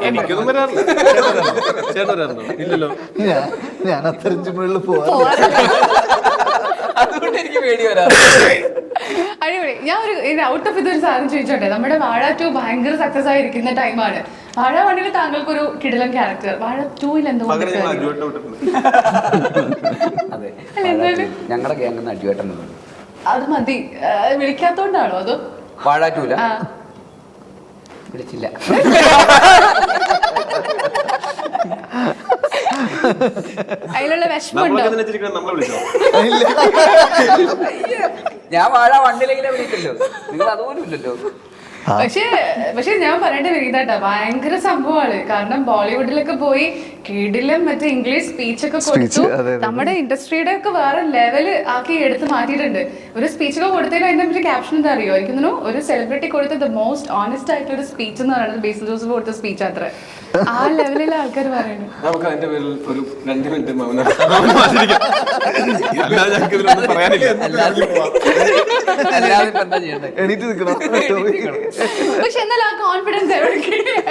എനിക്കൊന്നും വരാറില്ല. ചേട്ടൻ വരാറുണ്ടോ? ഇല്ലല്ലോ. ഞാൻ അത്തരം ജിമ്മുകളിൽ പോവാ. അതുകൊണ്ട് എനിക്ക് പേടി വരാറ്. അടിപൊളി. ഞാൻ ഒരു ഔട്ട് ഓഫ് ഇതൊരു സാധനം ചോദിച്ചോട്ടെ. നമ്മുടെ വാഴ 2 ഭയങ്കര സക്സസ് ആയിരിക്കുന്ന ടൈമാണ്. വാഴ 1 താങ്കൾക്കൊരു കിടിലൻ ക്യാരക്ടർ, വാഴ 2 എന്തോ അതെ, ഞങ്ങളുടെ ഗ്യാങ്ങിൽ നിന്ന് അടിവേട്ടൻ അത് മതി. വിളിക്കാത്തോണ്ടാണോ അതോ? വാഴാറ്റൂല വിളിച്ചില്ല. അതിലുള്ള വിഷമമുണ്ടോ? നമ്മളെ വിളിച്ചോ? ഞാൻ വാഴ 1 വിളിക്കല്ലോ, നിങ്ങൾ അതുപോലും ഇല്ലല്ലോ. പക്ഷെ ഞാൻ പറയേണ്ട വിധേട്ടാ, ഭയങ്കര സംഭവമാണ്. കാരണം ബോളിവുഡിലൊക്കെ പോയി കിടിലം മറ്റേ ഇംഗ്ലീഷ് സ്പീച്ച് ഒക്കെ കൊടുത്തു. നമ്മുടെ ഇൻഡസ്ട്രിയുടെ ഒക്കെ വേറെ ലെവല് ആക്കി എടുത്ത് മാറ്റിയിട്ടുണ്ട്. ഒരു സ്പീച്ച് ഒക്കെ കൊടുത്തതിന് അതിന്റെ ഒരു ക്യാപ്ഷൻ എന്താ അറിയോ? എനിക്ക് തോന്നുന്നു ഒരു സെലിബ്രിറ്റി കൊടുത്ത ദ മോസ്റ്റ് ഓണസ്റ്റ് ആയിട്ടുള്ള ഒരു സ്പീച്ച് എന്ന് പറയുന്നത് ബേസിൽ ജോസഫ് കൊടുത്ത സ്പീച്ച് അത്ര. ആ ലെവലിലെ ആൾക്കാർ പറയുന്നത്. നമുക്ക് അതിന്റെ പേരിൽ ഒരു 2 മിനിറ്റ് മൗനം. പക്ഷെ എന്നാൽ ആ കോൺഫിഡൻസ്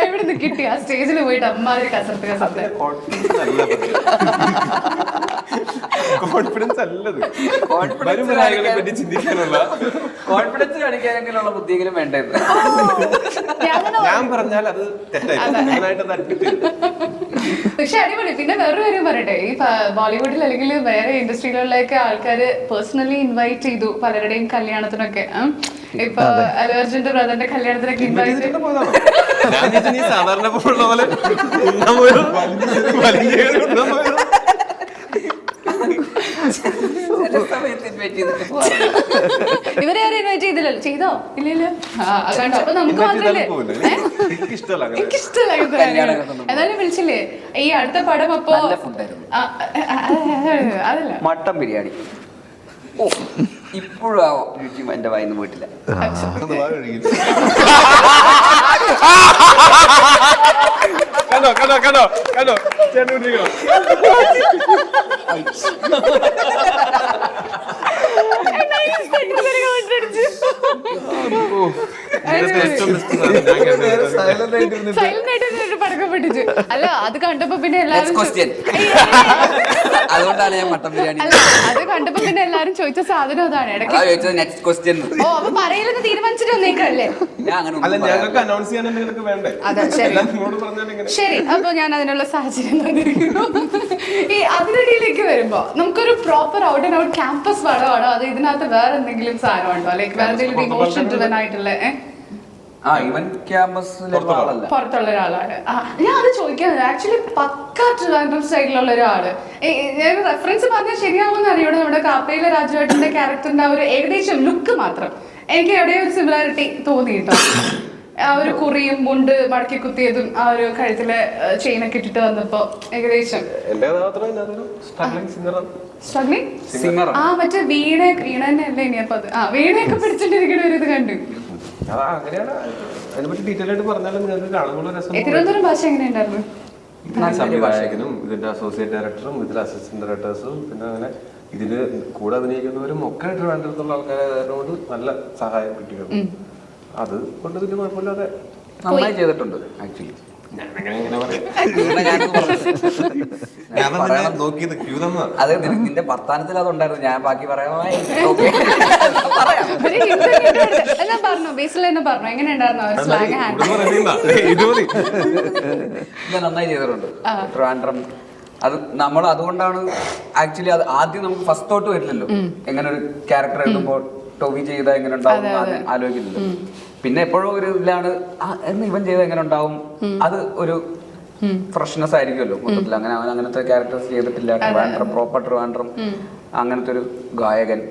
എവിടെ നിന്ന് കിട്ടി? ആ സ്റ്റേജിൽ പോയിട്ട് അമ്മാതിരി കസർത്ത് കോൺഫിഡൻസ് അല്ലത്. ചിന്തിക്കാനുള്ള കോൺഫിഡൻസ് കാണിക്കാനെങ്കിലുള്ള ബുദ്ധിയെങ്കിലും വേണ്ടത്. ഞാൻ പറഞ്ഞാൽ അത് തെറ്റായിട്ട്. പക്ഷെ അടിപൊളി. പിന്നെ വേറൊരു കാര്യം പറയട്ടെ, ഈ ബോളിവുഡിൽ അല്ലെങ്കിൽ വേറെ ഇൻഡസ്ട്രികളിലൊക്കെ ആൾക്കാര് പേഴ്സണലി ഇൻവൈറ്റ് ചെയ്തു പലരുടെയും കല്യാണത്തിനൊക്കെ. ഇപ്പൊ അല്ലു അർജുന്റെ ബ്രദറിന്റെ കല്യാണത്തിനൊക്കെ ഇൻവൈറ്റ് സാധാരണ പോലെ ഇവരെ ആരും ഇൻവൈറ്റ് ചെയ്തില്ലല്ലോ? ചെയ്തോ? ഇല്ലല്ലോ. കണ്ടോ? അപ്പൊ നമുക്ക് മാത്രല്ലേ എനിക്കിഷ്ടമല്ല. എന്നാലും വിളിച്ചില്ലേ ഈ അടുത്ത പടം? അപ്പൊ അതല്ല മട്ടൻ ബിരിയാണി. ഓ, ഇപ്പോഴും ആ രുചി എന്റെ വായിന്ന് പോയിട്ടില്ല. കണ്ടോ കണ്ടോ കണ്ടോ കണ്ടോ ചേട്ടൻ പടക്കം പൊട്ടിച്ചു. അല്ല, അത് കണ്ടപ്പോ പിന്നെ എല്ലാരും അതുകൊണ്ടാണ് ഞാൻ മട്ടൻ ബിരിയാണി. അത് കണ്ടപ്പോ പിന്നെ എല്ലാരും ചോദിച്ച സാധനം അതാണ്. Next question. ഓ, അപ്പൊ പറയില്ലെന്ന് തീരുമാനിച്ചിട്ട് വന്നേക്കല്ലേ? ഞങ്ങൾക്ക് അനൗൺസ് ചെയ്യാൻ എന്തെങ്കിലും വേണ്ടേ? അതെ, ശരി ശരി. അപ്പൊ ഞാൻ അതിനുള്ള സാഹചര്യം തന്നിരിക്കുന്നു. ഈ അതിനിടയിലേക്ക് വരുമ്പോ നമുക്കൊരു proper out and out campus പടമാണോ അതോ ഇതിനകത്ത് വേറെ എന്തെങ്കിലും സാധനമുണ്ടോ? ലൈക്ക് വേറെ എന്തെങ്കിലും ഇമോഷൻ ഡ്രിവൻ ആയിട്ടുള്ള പുറത്തുള്ള ഒരാളാണ്? ഞാൻ അത് ചോദിക്കുന്നത് ആക്ച്വലി പക്ക ട്രിവാൻഡ്രം സ്റ്റൈലിലുള്ള ഒരാള്. ഞാൻ റെഫറൻസ് പറഞ്ഞാൽ ശരിയാവുമെന്ന് അറിയൂടെ. നമ്മുടെ കാപ്പയിലെ രാജുവേട്ടന്റെ ക്യാരക്ടറിന്റെ ആ ഒരു ഏകദേശം ലുക്ക് മാത്രം എനിക്ക് എവിടെയോ ഒരു സിമിലാരിറ്റി തോന്നി കേട്ടോ. ആ ഒരു കുറിയും മുണ്ട് മടക്കി കുത്തിയതും ആ ഒരു കഴുത്തിലെ ചെയിനൊക്കെ ഇട്ടിട്ട് വന്നപ്പോ ഏകദേശം സ്ട്രഗ്ലിംഗ്. ആ മറ്റേ വീണ തന്നെ അല്ലേ ഇനി? അപ്പൊ അത് വീണയൊക്കെ പിടിച്ചിട്ടിരിക്കണ ഒരു ഇത് കണ്ടു. തിരുവനന്തപുരം ഭാഷ എങ്ങനെയുണ്ടായിരുന്നു? സംവിധായകനും ഇതിന്റെ അസോസിയേറ്റ് ഡയറക്ടറും ഇതിന്റെ അസിസ്റ്റന്റ് ഡയറക്ടേഴ്സും പിന്നെ അങ്ങനെ ഇതില് കൂടെ അഭിനയിക്കുന്നവരും ഒക്കെ ട്രിവാൻഡ്രത്തുള്ള ആൾക്കാരായതുകൊണ്ട് നല്ല സഹായം കിട്ടിയിരുന്നു. അത് കൊണ്ട് ഇതിന് കുഴപ്പമില്ലാതെ നന്നായി ചെയ്തിട്ടുണ്ട്. ആക്ച്വലി ഞാനങ്ങനെ ഇങ്ങനെ പറയാം. അതുകൊണ്ടാ ഞാനത് പറഞ്ഞത്. ഞാൻ തന്നെ നോക്കി ക്യൂ തന്നാ. അത് നിന്റെ വർത്താനത്തിൽ അതുണ്ടായിരുന്നു. ഞാൻ ബാക്കി പറയാമായി. ഓക്കെ ഒരു ഹിന്ദി എന്നാ പറഞ്ഞു ബേസിൽ തന്നെ പറഞ്ഞു എങ്ങനെ ഉണ്ടായിരുന്നു സ്ലാങ് ഹാൻഡ് ഇത് മതി. ഞാൻ നന്നായി ചെയ്തിട്ടുണ്ട്. ട്രിവാൻഡ്രം അത് നമ്മൾ അതുകൊണ്ടാണ് ആക്ച്വലി അത് ആദ്യം നമുക്ക് ഫസ്റ്റ് തോട്ട് വരില്ലല്ലോ. എങ്ങനെ ഒരു ക്യാരക്ടർ എഴുതുമ്പോൾ ടോബി ചെയ്ത എങ്ങനെ ഉണ്ടാവും ആലോചിക്കുന്നില്ല. പിന്നെ എപ്പോഴും ഒരു ഇതിലാണ് എന്ന് ഇവൻ ചെയ്ത എങ്ങനെ ഉണ്ടാവും. അത് ഒരു ഫ്രഷ്നെസ് ആയിരിക്കുമല്ലോ മൊത്തത്തിൽ. അങ്ങനെ അവൻ അങ്ങനത്തെ ക്യാരക്ടേഴ്സ് ചെയ്തിട്ടില്ല. ട്രിവാൻഡ്രം പ്രോപ്പർ ട്രിവാൻഡ്രം അങ്ങനത്തെ ഒരു ഗായകൻ.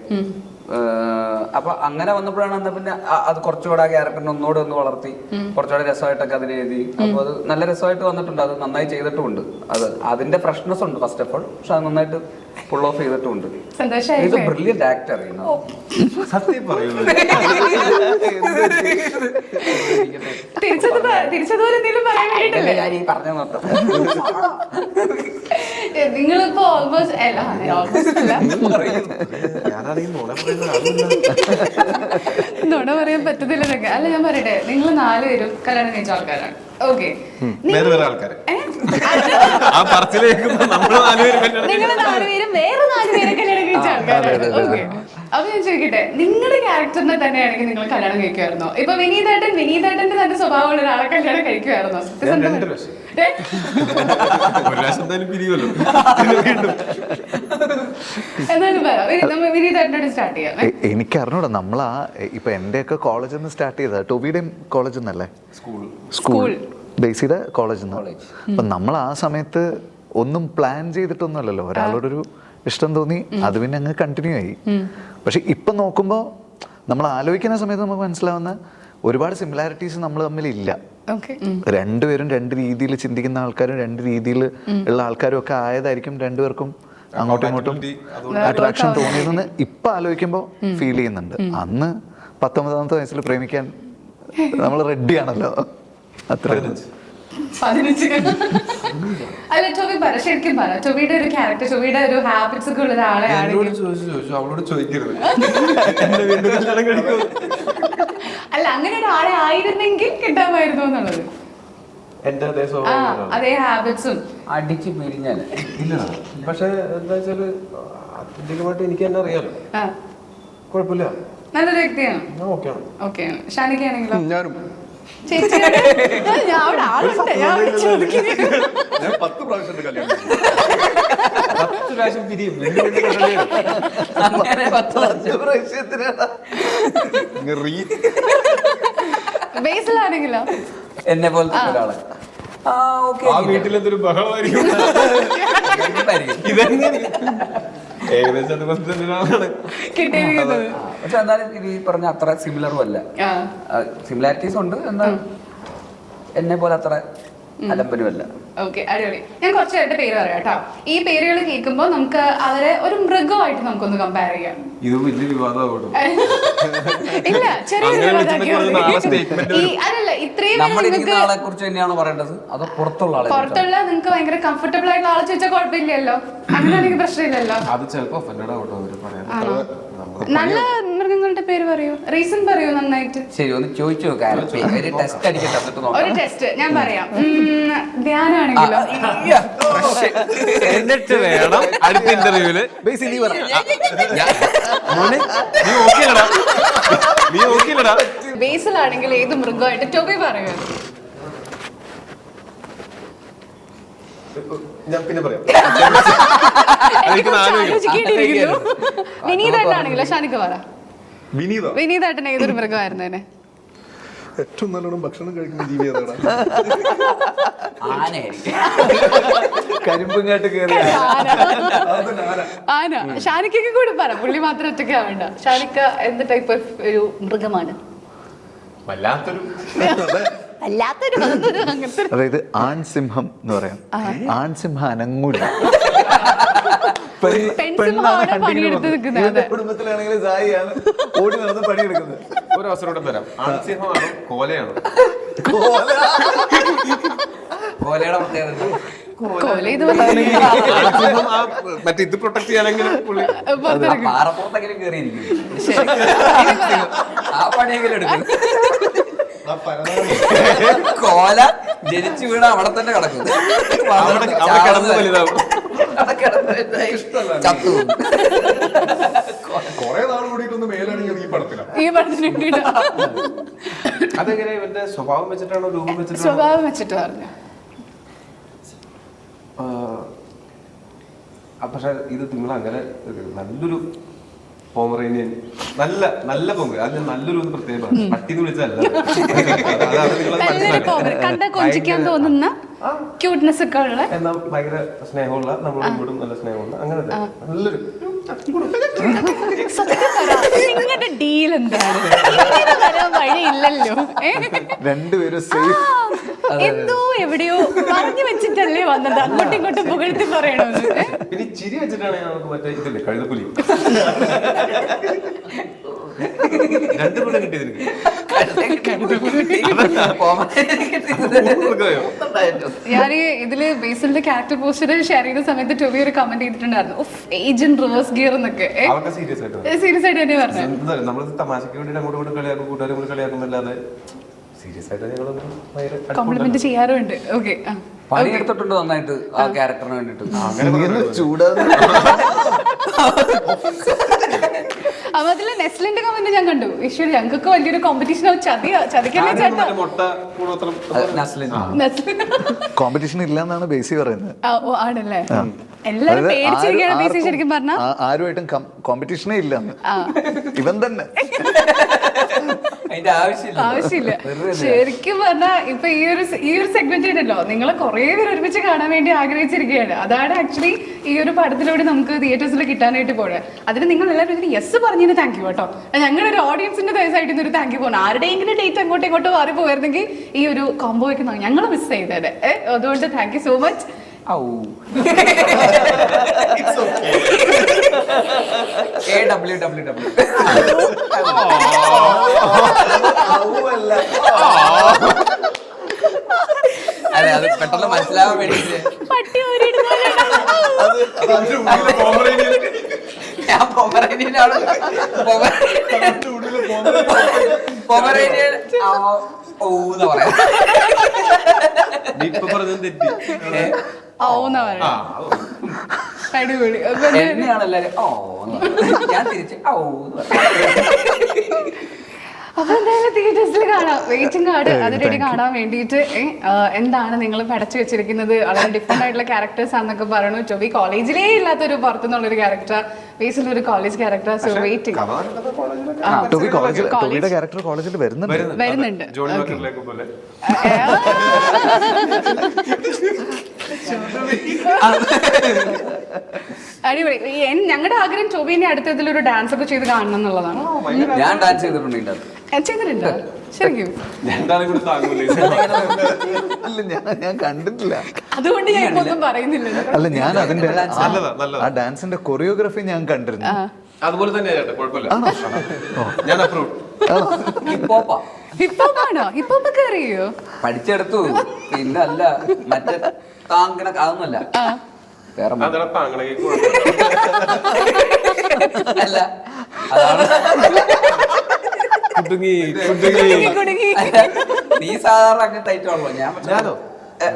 അപ്പൊ അങ്ങനെ വന്നപ്പോഴാണ് എന്നാ പിന്നെ അത് കുറച്ചുകൂടെ ആ ക്യാരക്ടറിനെ ഒന്നുകൂടെ ഒന്ന് വളർത്തി കുറച്ചുകൂടെ രസമായിട്ടൊക്കെ അതിനെ എഴുതി. അപ്പൊ അത് നല്ല രസമായിട്ട് വന്നിട്ടുണ്ട്. അത് നന്നായി ചെയ്തിട്ടുമുണ്ട്. അത് അതിന്റെ ഫ്രഷ്നെസ് ഉണ്ട് ഫസ്റ്റ് ഓഫ് ഓൾ. പക്ഷെ അത് നന്നായിട്ട് ഫുൾ ഓഫ് ചെയ്തിട്ടുമുണ്ട്. സന്തോഷമായില്ലേ? Brilliant actor. സത്യം പറയുന്നത് തിരിച്ചതുപോലെ എന്തെങ്കിലും പറയാൻ വേണ്ടിട്ടല്ലേ ഞാൻ ഈ പറഞ്ഞു നോക്കാം. നിങ്ങളിപ്പോ ഓൾമോസ്റ്റ് അല്ല ഞാനാണെങ്കിൽ നുണ പറയാൻ പറ്റത്തില്ലെന്നൊക്കെ അല്ല. ഞാൻ പറയട്ടെ, നിങ്ങൾ 4 പേരും കല്യാണം കഴിച്ച ആൾക്കാരാണ്. ഓക്കെ, വേറെ വേറെ ആൾക്കാരെ ആ പറച്ചിലേക്ക് നമ്മള് 4 പേര് കല്യാണം നിങ്ങൾ 4 പേരും വേറെ 4 പേരെ കല്യാണം കഴിച്ച ആൾക്കാരാണ്. ഓക്കെ, അപ്പൊ ഞാൻ ചോദിക്കട്ടെ, നിങ്ങളുടെ ക്യാരക്ടറിനെ തന്നെയാണെങ്കിൽ നിങ്ങൾ കല്യാണം കഴിക്കുമായിരുന്നോ? ഇപ്പൊ വിനീതേട്ടന്റെ തന്നെ സ്വഭാവമുള്ള ഒരാളെ കല്യാണം കഴിക്കുമായിരുന്നോ? ഞാൻ 2 പ്രാവശ്യം. ഒരു പ്രാവശ്യം എന്തായാലും പിരിയുമല്ലോ. എന്നാലും പറയാം, വിനീതേട്ടനോട് സ്റ്റാർട്ട് ചെയ്യാം. എനിക്ക് അറിഞ്ഞൂടാ, നമ്മളാ ഇപ്പൊ എന്റെയൊക്കെ കോളേജിൽ നിന്ന് സ്റ്റാർട്ട് ചെയ്തത്. ടോബിയുടെയും കോളേജിൽ നിന്നല്ലേ? സ്കൂൾ ബേസിയുടെ കോളേജിൽ നിന്ന്. അപ്പൊ നമ്മൾ ആ സമയത്ത് ഒന്നും പ്ലാൻ ചെയ്തിട്ടൊന്നുമല്ലല്ലോ. ഒരാളോടൊരു ഇഷ്ടം തോന്നി, അത് പിന്നെ അങ്ങ് കണ്ടിന്യൂ ആയി. പക്ഷെ ഇപ്പൊ നോക്കുമ്പോ നമ്മൾ ആലോചിക്കുന്ന സമയത്ത് നമുക്ക് മനസ്സിലാവുന്ന ഒരുപാട് സിമിലാരിറ്റീസ് നമ്മൾ തമ്മിൽ ഇല്ല. രണ്ടുപേരും 2 രീതിയിൽ ചിന്തിക്കുന്ന ആൾക്കാരും 2 രീതിയിൽ ഉള്ള ആൾക്കാരും ഒക്കെ ആയതായിരിക്കും രണ്ടുപേർക്കും അങ്ങോട്ടും ഇങ്ങോട്ടും അട്രാക്ഷൻ തോന്നിയതെന്ന് ഇപ്പൊ ആലോചിക്കുമ്പോ ഫീൽ ചെയ്യുന്നുണ്ട്. അന്ന് 19ാമത്തെ വയസ്സിൽ പ്രേമിക്കാൻ നമ്മൾ റെഡിയാണല്ലോ. അത്ര 15. അല്ല ടോബി പറ, ശരിക്കും പറ, ടോബിയുടെ ഒരു ക്യാരക്ടർ, ടോബിയുടെ ഒരു ഹാബിറ്റ്സ് ഒക്കെ ഉള്ള ഒരാളെയാണെങ്കിൽ ചോദിച്ചു അവളോട് ചോദിക്കരുത്. എന്നെ വീണ്ടും കല്യാണം കഴിക്കുമോ? അല്ല, അങ്ങനെ ഒരാളെ ആയിരുന്നെങ്കിൽ കിട്ടാമായിരുന്നു എന്നുള്ളത്. എന്റെ അതേ സ്വഭാവം, അതേ ഹാബിറ്റ്സും അടിച്ച് പിരിഞ്ഞാൽ ഇല്ല. പക്ഷെ എന്താ വെച്ചാല് അധികമായിട്ട് എനിക്ക് തന്നെ അറിയാലോ. കുഴപ്പമില്ല, നല്ലൊരു വ്യക്തിയാണ്. ഓക്കെയാണ്. ഓക്കെ, ഷാനിക്കാണെങ്കിലോ? ഞാനും ചേച്ചിയുടെ ഞാൻ അവിടെ ആളുണ്ട്, ഞാൻ ചോദിക്കുന്നത്. ഞാൻ 10 പ്രാവശ്യം കല്യാണം 10 പ്രാവശ്യം പിരിയും. അങ്ങനെ 10 ബേസിലാണെങ്കിലോ? എന്നെ പോലത്തെ ഒരാള് ആ വീട്ടിലെന്തൊരു ബഹളമായിരിക്കും. ഇതെങ്ങനെ ഏകദേശം അതുപോലെ തന്നെയാണ് കിട്ടിയിരിക്കുന്നത്. പക്ഷെ എന്നാലും ഈ പറഞ്ഞ അത്ര സിമിലറും അല്ല. സിമിലാരിറ്റീസ് ഉണ്ട്, എന്നാൽ എന്നെ പോലെ അത്ര അലമ്പനുമല്ല. ഓക്കെ, അടിപൊളി. ഞാൻ കുറച്ച് പേരുടെ പേര് പറയാം കേട്ടോ. ഈ പേരുകൾ കേൾക്കുമ്പോൾ നമുക്ക് അവരെ ഒരു മൃഗമായിട്ട് നമുക്കൊന്ന് കമ്പയർ ചെയ്യാം. ഇത് വലിയ വിവാദമാകും. ഇല്ല, ചെറിയൊരു അതല്ല, ഇത്രയും നമ്മളിരിക്കുന്ന ആളെ കുറിച്ച് തന്നെയാണോ പറയേണ്ടത്, അതോ പുറത്തുള്ള ആളെ? പുറത്തുള്ള നിങ്ങൾക്ക് ഭയങ്കര കംഫർട്ടബിൾ ആയിട്ടുള്ള ആളെ ചോദിച്ചാൽ കുഴപ്പമില്ലല്ലോ, അങ്ങനെയാണെങ്കിൽ പ്രശ്നമില്ലല്ലോ. അത് ചിലപ്പോ ഒഫൻഡഡ് ആവട്ടോ അവര് പറയാൻ. നല്ല മൃഗങ്ങളുടെ പേര് പറയൂ, റീസൺ പറയൂ നന്നായിട്ട്. ശരി, ഒന്ന് ചോദിച്ചു നോക്കാം. ഒരു ടെസ്റ്റ് അടിക്കട്ടെ, എന്നിട്ട് നോക്കാം. ഒരു ടെസ്റ്റ് ഞാൻ പറയാം. ധ്യാനാണെങ്കിലോ? എന്നിട്ട് വേണം അടുത്ത ഇന്റർവ്യൂല് നീ ഓക്കെയല്ലടാ. ബേസിലാണെങ്കിൽ ഏത് മൃഗമായിട്ട് ടോബി പറയൂ? ഞാൻ പിന്നെ പറയാം. ആലോചിക്കേണ്ടിയിരിക്കുന്നു. വിനീതേട്ടനാണെങ്കിലോ? ഷാനിക്ക് പറ. വിനീതേട്ടൻ ഏതൊരു മൃഗമായിരുന്നു തന്നെ? ഏറ്റവും നല്ലോണം ഭക്ഷണം കഴിക്കുന്ന ജീവി ഏതാണ്? കരിമ്പുങ്ങാട്ട് കയറി ആന. ഷാനിക്കൊക്കെ കൂടി പറ, പുള്ളി മാത്രം ഒറ്റയ്ക്ക് ആവണ്ട. ഷാനിക്ക എന്ത് ടൈപ്പ് ഓഫ് ഒരു മൃഗമാണ്? വല്ലാത്തൊരു അങ്ങനത്തെ. അതായത് ആൺസിംഹം എന്ന് പറയാം. ആൺസിംഹം അനങ്ങൂല. പണിയെടുത്ത് നിൽക്കുന്നത് കുടുംബത്തിലാണെങ്കിൽ സായിയാണ് ഓടി നടന്ന് പണിയെടുക്കുന്നത്. ഒരു അവസരം കൂടെ തരാം. ആൺസിംഹമാണോ കോലയാണോ? കോലയുടെ പ്രത്യേകത കോല ഇത് മറ്റേ ഇത് പ്രൊട്ടക്ട് ചെയ്യാനെങ്കിലും പുള്ളി പാറപ്പുറത്തെങ്കിലും കയറിയിരിക്കും. ആ പണിയെങ്കിലും എടുക്കും. കോല ജനിച്ചു വീണ അവിടെ തന്നെ കിടക്കും. അവിടെ കിടന്ന് വലുതാവും. അവിടെ കിടന്ന് വലുതായി ചത്തു പോകും. കൊറേ നാൾ കൂടിയിട്ടൊന്ന് മേലാണെങ്കിൽ ഈ പടത്തിലാണ്. ഈ പടത്തിന് വേണ്ടിയിട്ട് അതെങ്ങനെ ഇവന്റെ സ്വഭാവം വെച്ചിട്ടാണോ രൂപം വെച്ചിട്ടാണോ? സ്വഭാവം വെച്ചിട്ട് പറഞ്ഞു. പക്ഷെ ഇത് നിങ്ങൾ അങ്ങനെ നല്ലൊരു പോമറേനിയൻ, നല്ല നല്ല പൊങ്ക്, അത് ഞാൻ നല്ലൊരു പ്രത്യേക പട്ടിന്ന് വിളിച്ചല്ല, നല്ലൊരു കോമഡി കണ്ട കൊഞ്ചിക്കാൻ തോന്നുന്ന ക്യൂട്ട്നെസ് ഒക്കെ ഉള്ള, എന്നാ ഭയങ്കര സ്നേഹമുള്ള, നമ്മളോട് ഇങ്ങോട്ടും നല്ല സ്നേഹമുള്ള, അങ്ങനത്തെ നല്ലൊരു. നിങ്ങളുടെ ഡീൽ എന്താണ്? ഇങ്ങനെ വരാൻ വഴിയില്ലല്ലോ. രണ്ടുപേരും സേഫ്. എന്തോ എവിടെയോ പറഞ്ഞു വെച്ചിട്ടല്ലേ വന്നത്, അങ്ങോട്ടും ഇങ്ങോട്ടും പുകഴ്ത്തി പറയണമെന്ന്. പിന്നെ ചിരി വെച്ചിട്ടാണ് നമുക്ക് മറ്റേ ഇതില്ലേ കഴുതപ്പുലി, രണ്ടുകൂടെ കിട്ടിയത് ഞാൻ ഇതില് ബേസിലിന്റെ ക്യാരക്ടർ പോസ്റ്റർ ഷെയർ ചെയ്ത സമയത്ത് ടോബി ഒരു കമന്റ് ചെയ്തിട്ടുണ്ടായിരുന്നു, ഏജന്റ് റിവേഴ്സ് ഗിയർ എന്നൊക്കെ. അവർക്ക് സീരിയസ് ആയിട്ട് സീരിയസ് ആയിട്ട് തന്നെ പറഞ്ഞു. നമ്മൾ തമാശക്ക് വേണ്ടി അങ്ങോട്ട് കൊണ്ട് കളിയാക്കും, കൂട്ടുകാരും കൂടി കളിയാക്കുമല്ലാതെ സീരിയസ് ആയിട്ട് ഞങ്ങൾ കോംപ്ലിമെന്റ് ചെയ്യാറുണ്ട്. ഓക്കെ, പണിയെടുത്തിട്ടുണ്ട് നന്നായിട്ട് ആ ക്യാരക്ടറിന് വേണ്ടിട്ട്. ചൂടാതെ അപ്പൊ അതില് നെസ്ലിന്റെ കമന്റ് ഞാൻ കണ്ടു, ഈശ്വര ഞങ്ങൾക്ക് വലിയൊരു കോമ്പറ്റീഷൻ ആവും, ചതിക്കല്ലേ ചേട്ടാ. മുട്ട കൂടോത്രം കോമ്പറ്റീഷൻ ഇല്ലെന്നാണ് ബേസി പറയുന്നത്. ഓ ആണല്ലേ, എല്ലാരും പേടിച്ചിരിക്കുകയാണ് ബേസി ശരിക്കും പറഞ്ഞ. ആരുമായിട്ടും കോമ്പറ്റീഷനേ ഇല്ല, ഇവൻ തന്നെ. അതിന്റെ ആവശ്യമില്ല. ശരിക്കും പറഞ്ഞാൽ ഇപ്പൊ ഈ ഒരു സെഗ്മെന്റ് ഉണ്ടല്ലോ, നിങ്ങളെ കുറെ പേര് ഒരുമിച്ച് കാണാൻ വേണ്ടി ആഗ്രഹിച്ചിരിക്കുകയാണ്. അതാണ് ആക്ച്വലി ഈ ഒരു പടത്തിലൂടെ നമുക്ക് തിയേറ്റേഴ്സിൽ കിട്ടാനായിട്ട് പോയത്. അതിന് നിങ്ങൾ എല്ലാവരും യെസ് പറഞ്ഞതിന് താങ്ക് യു കേട്ടോ. ഞങ്ങളൊരു ഓഡിയൻസിന്റെ ദിവസമായിട്ട് ഒരു താങ്ക് യു പോകണം. ആരുടെയെങ്കിലും ഡേറ്റ് അങ്ങോട്ടും ഇങ്ങോട്ടും മാറി പോയിരുന്നെങ്കിൽ ഈ ഒരു കോംബോയ്ക്ക് ഞങ്ങൾ മിസ് ചെയ്തത്. അതുകൊണ്ട് താങ്ക് യു സോ മച്ച്. അതെ, അത് പെട്ടെന്ന് മനസ്സിലാവാൻ വേണ്ടിട്ട് ഞാൻ പൊമറേനിയനാണ്. പൊമറേനിയൻ ഓന്ന് പറയാം. ഇപ്പൊ പറഞ്ഞത് തെറ്റി. അടിപൊളി. എന്നെയാണ് എല്ലാരും ഓ ഞാൻ തിരിച്ച് ഓ എന്ന് പറയാം. അപ്പൊ എന്തായാലും തിയേറ്റേഴ്സിൽ കാണാം. വെയിറ്റിംഗ് കാർഡ് അതിനിടെ കാണാൻ വേണ്ടിയിട്ട് എന്താണ് നിങ്ങൾ പടച്ചു വെച്ചിരിക്കുന്നത്? വളരെ ഡിഫറെന്റ് ആയിട്ടുള്ള ക്യാരക്ടേഴ്സ് ആണെന്നൊക്കെ പറഞ്ഞു. ടോബി കോളേജിലേ ഇല്ലാത്തൊരു പുറത്തുനിന്നുള്ളൊരു ക്യാരക്ടർ, ബേസിലൊരു കോളേജ് ക്യാരക്ടർ. So waiting. ടോബിയുടെ ക്യാരക്ടർ കോളേജിൽ വരുന്നുണ്ട്. ജോണി വാക്കറിലേക്ക് പോലെ അടിപൊളി. ഞങ്ങളുടെ ആഗ്രഹം ടോബിനെ അടുത്തതിൽ ഒരു ഡാൻസ് ഒക്കെ ചെയ്ത് കാണണം എന്നുള്ളതാണ്. ഞാൻ ഡാൻസ് ചെയ്തിട്ടുണ്ട്. ചെയ്തിട്ടുണ്ടോ ശരിക്കും? രണ്ടാളും കൂടി താങ്ങൂലേ? അല്ല, ഞാൻ കണ്ടിട്ടില്ല, അതുകൊണ്ട് ഞാൻ ഒന്നും പറയുന്നില്ല. അല്ല ഞാൻ അതിന്റെ നല്ലതാ. ആ ഡാൻസിന്റെ കൊറിയോഗ്രഫി ഞാൻ കണ്ടിരുന്നു. അതുപോലെ തന്നെ കുഴപ്പമില്ല, ഞാൻ അപ്രൂവ്. ഹിപ്പോപ്പാ ഹിപ്പോപ്പാണോ? ഹിപ്പോപ്പൊക്കെ അറിയോ? പഠിച്ചെടുത്തു. പിന്നെ അല്ല മറ്റേ താങ്കണ അതൊന്നുമല്ല, വേറെ അല്ല അതാണ്. നീ സാധാരണ അങ്ങനെ ടൈറ്റാണല്ലോ.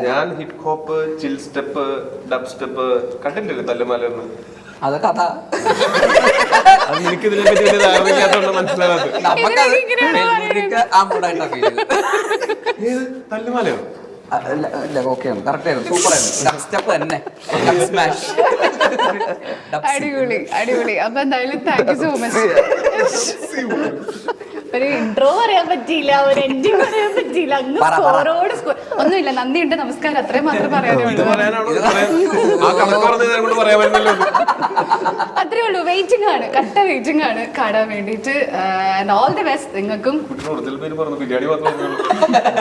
ഞാൻ ഹിപ്പ് ഹോപ്പ്, ചിൽ സ്റ്റെപ്പ്, ഡബ് സ്റ്റെപ്പ് കണ്ടിട്ടില്ലേ തല്ലുമാലെന്ന്? അതൊക്കെ അതാ. അത് എനിക്ക് ഇതിനെ പറ്റി വലിയ ധാരണയില്ലാത്തോണ്ട് മനസ്സിലാകാത്തത്. നമുക്കത് ആ മൂടായിട്ടാ ഫീൽ ചെയ്തത്. തല്ലുമാലയോ? ഇല്ല, ഓക്കെയാണ്, കറക്റ്റ് ആയിരുന്നു, സൂപ്പർ ആയിരുന്നു. ഡബ് സ്റ്റെപ്പ് തന്നെ, ഡബ് സ്മാഷ്. അടിപൊളി അടിപൊളി. അപ്പൊ എന്തായാലും താങ്ക് യു സോ മച്ച്. ഒരു ഇൻട്രോ പറയാൻ പറ്റിയില്ല, ഒരു എൻഡിങ് പറയാൻ പറ്റിയില്ല, അങ്ങ് സ്കോറോട് ഒന്നുമില്ല. നന്ദിയുണ്ട്, നമസ്കാരം, അത്രയും മാത്രം പറയാനുള്ളൂ. അത്രേ ഉള്ളൂ. വെയിറ്റിംഗ് ആണ്, കട്ട വെയിറ്റിംഗ് ആണ് കാണാൻ വേണ്ടിയിട്ട്. ഓൾ ദി ബെസ്റ്റ് നിങ്ങൾക്കും.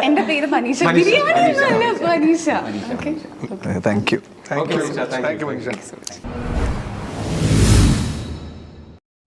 എന്റെ പേര് Manisha. Biryani Manisha. Okay, thank you. Thank you.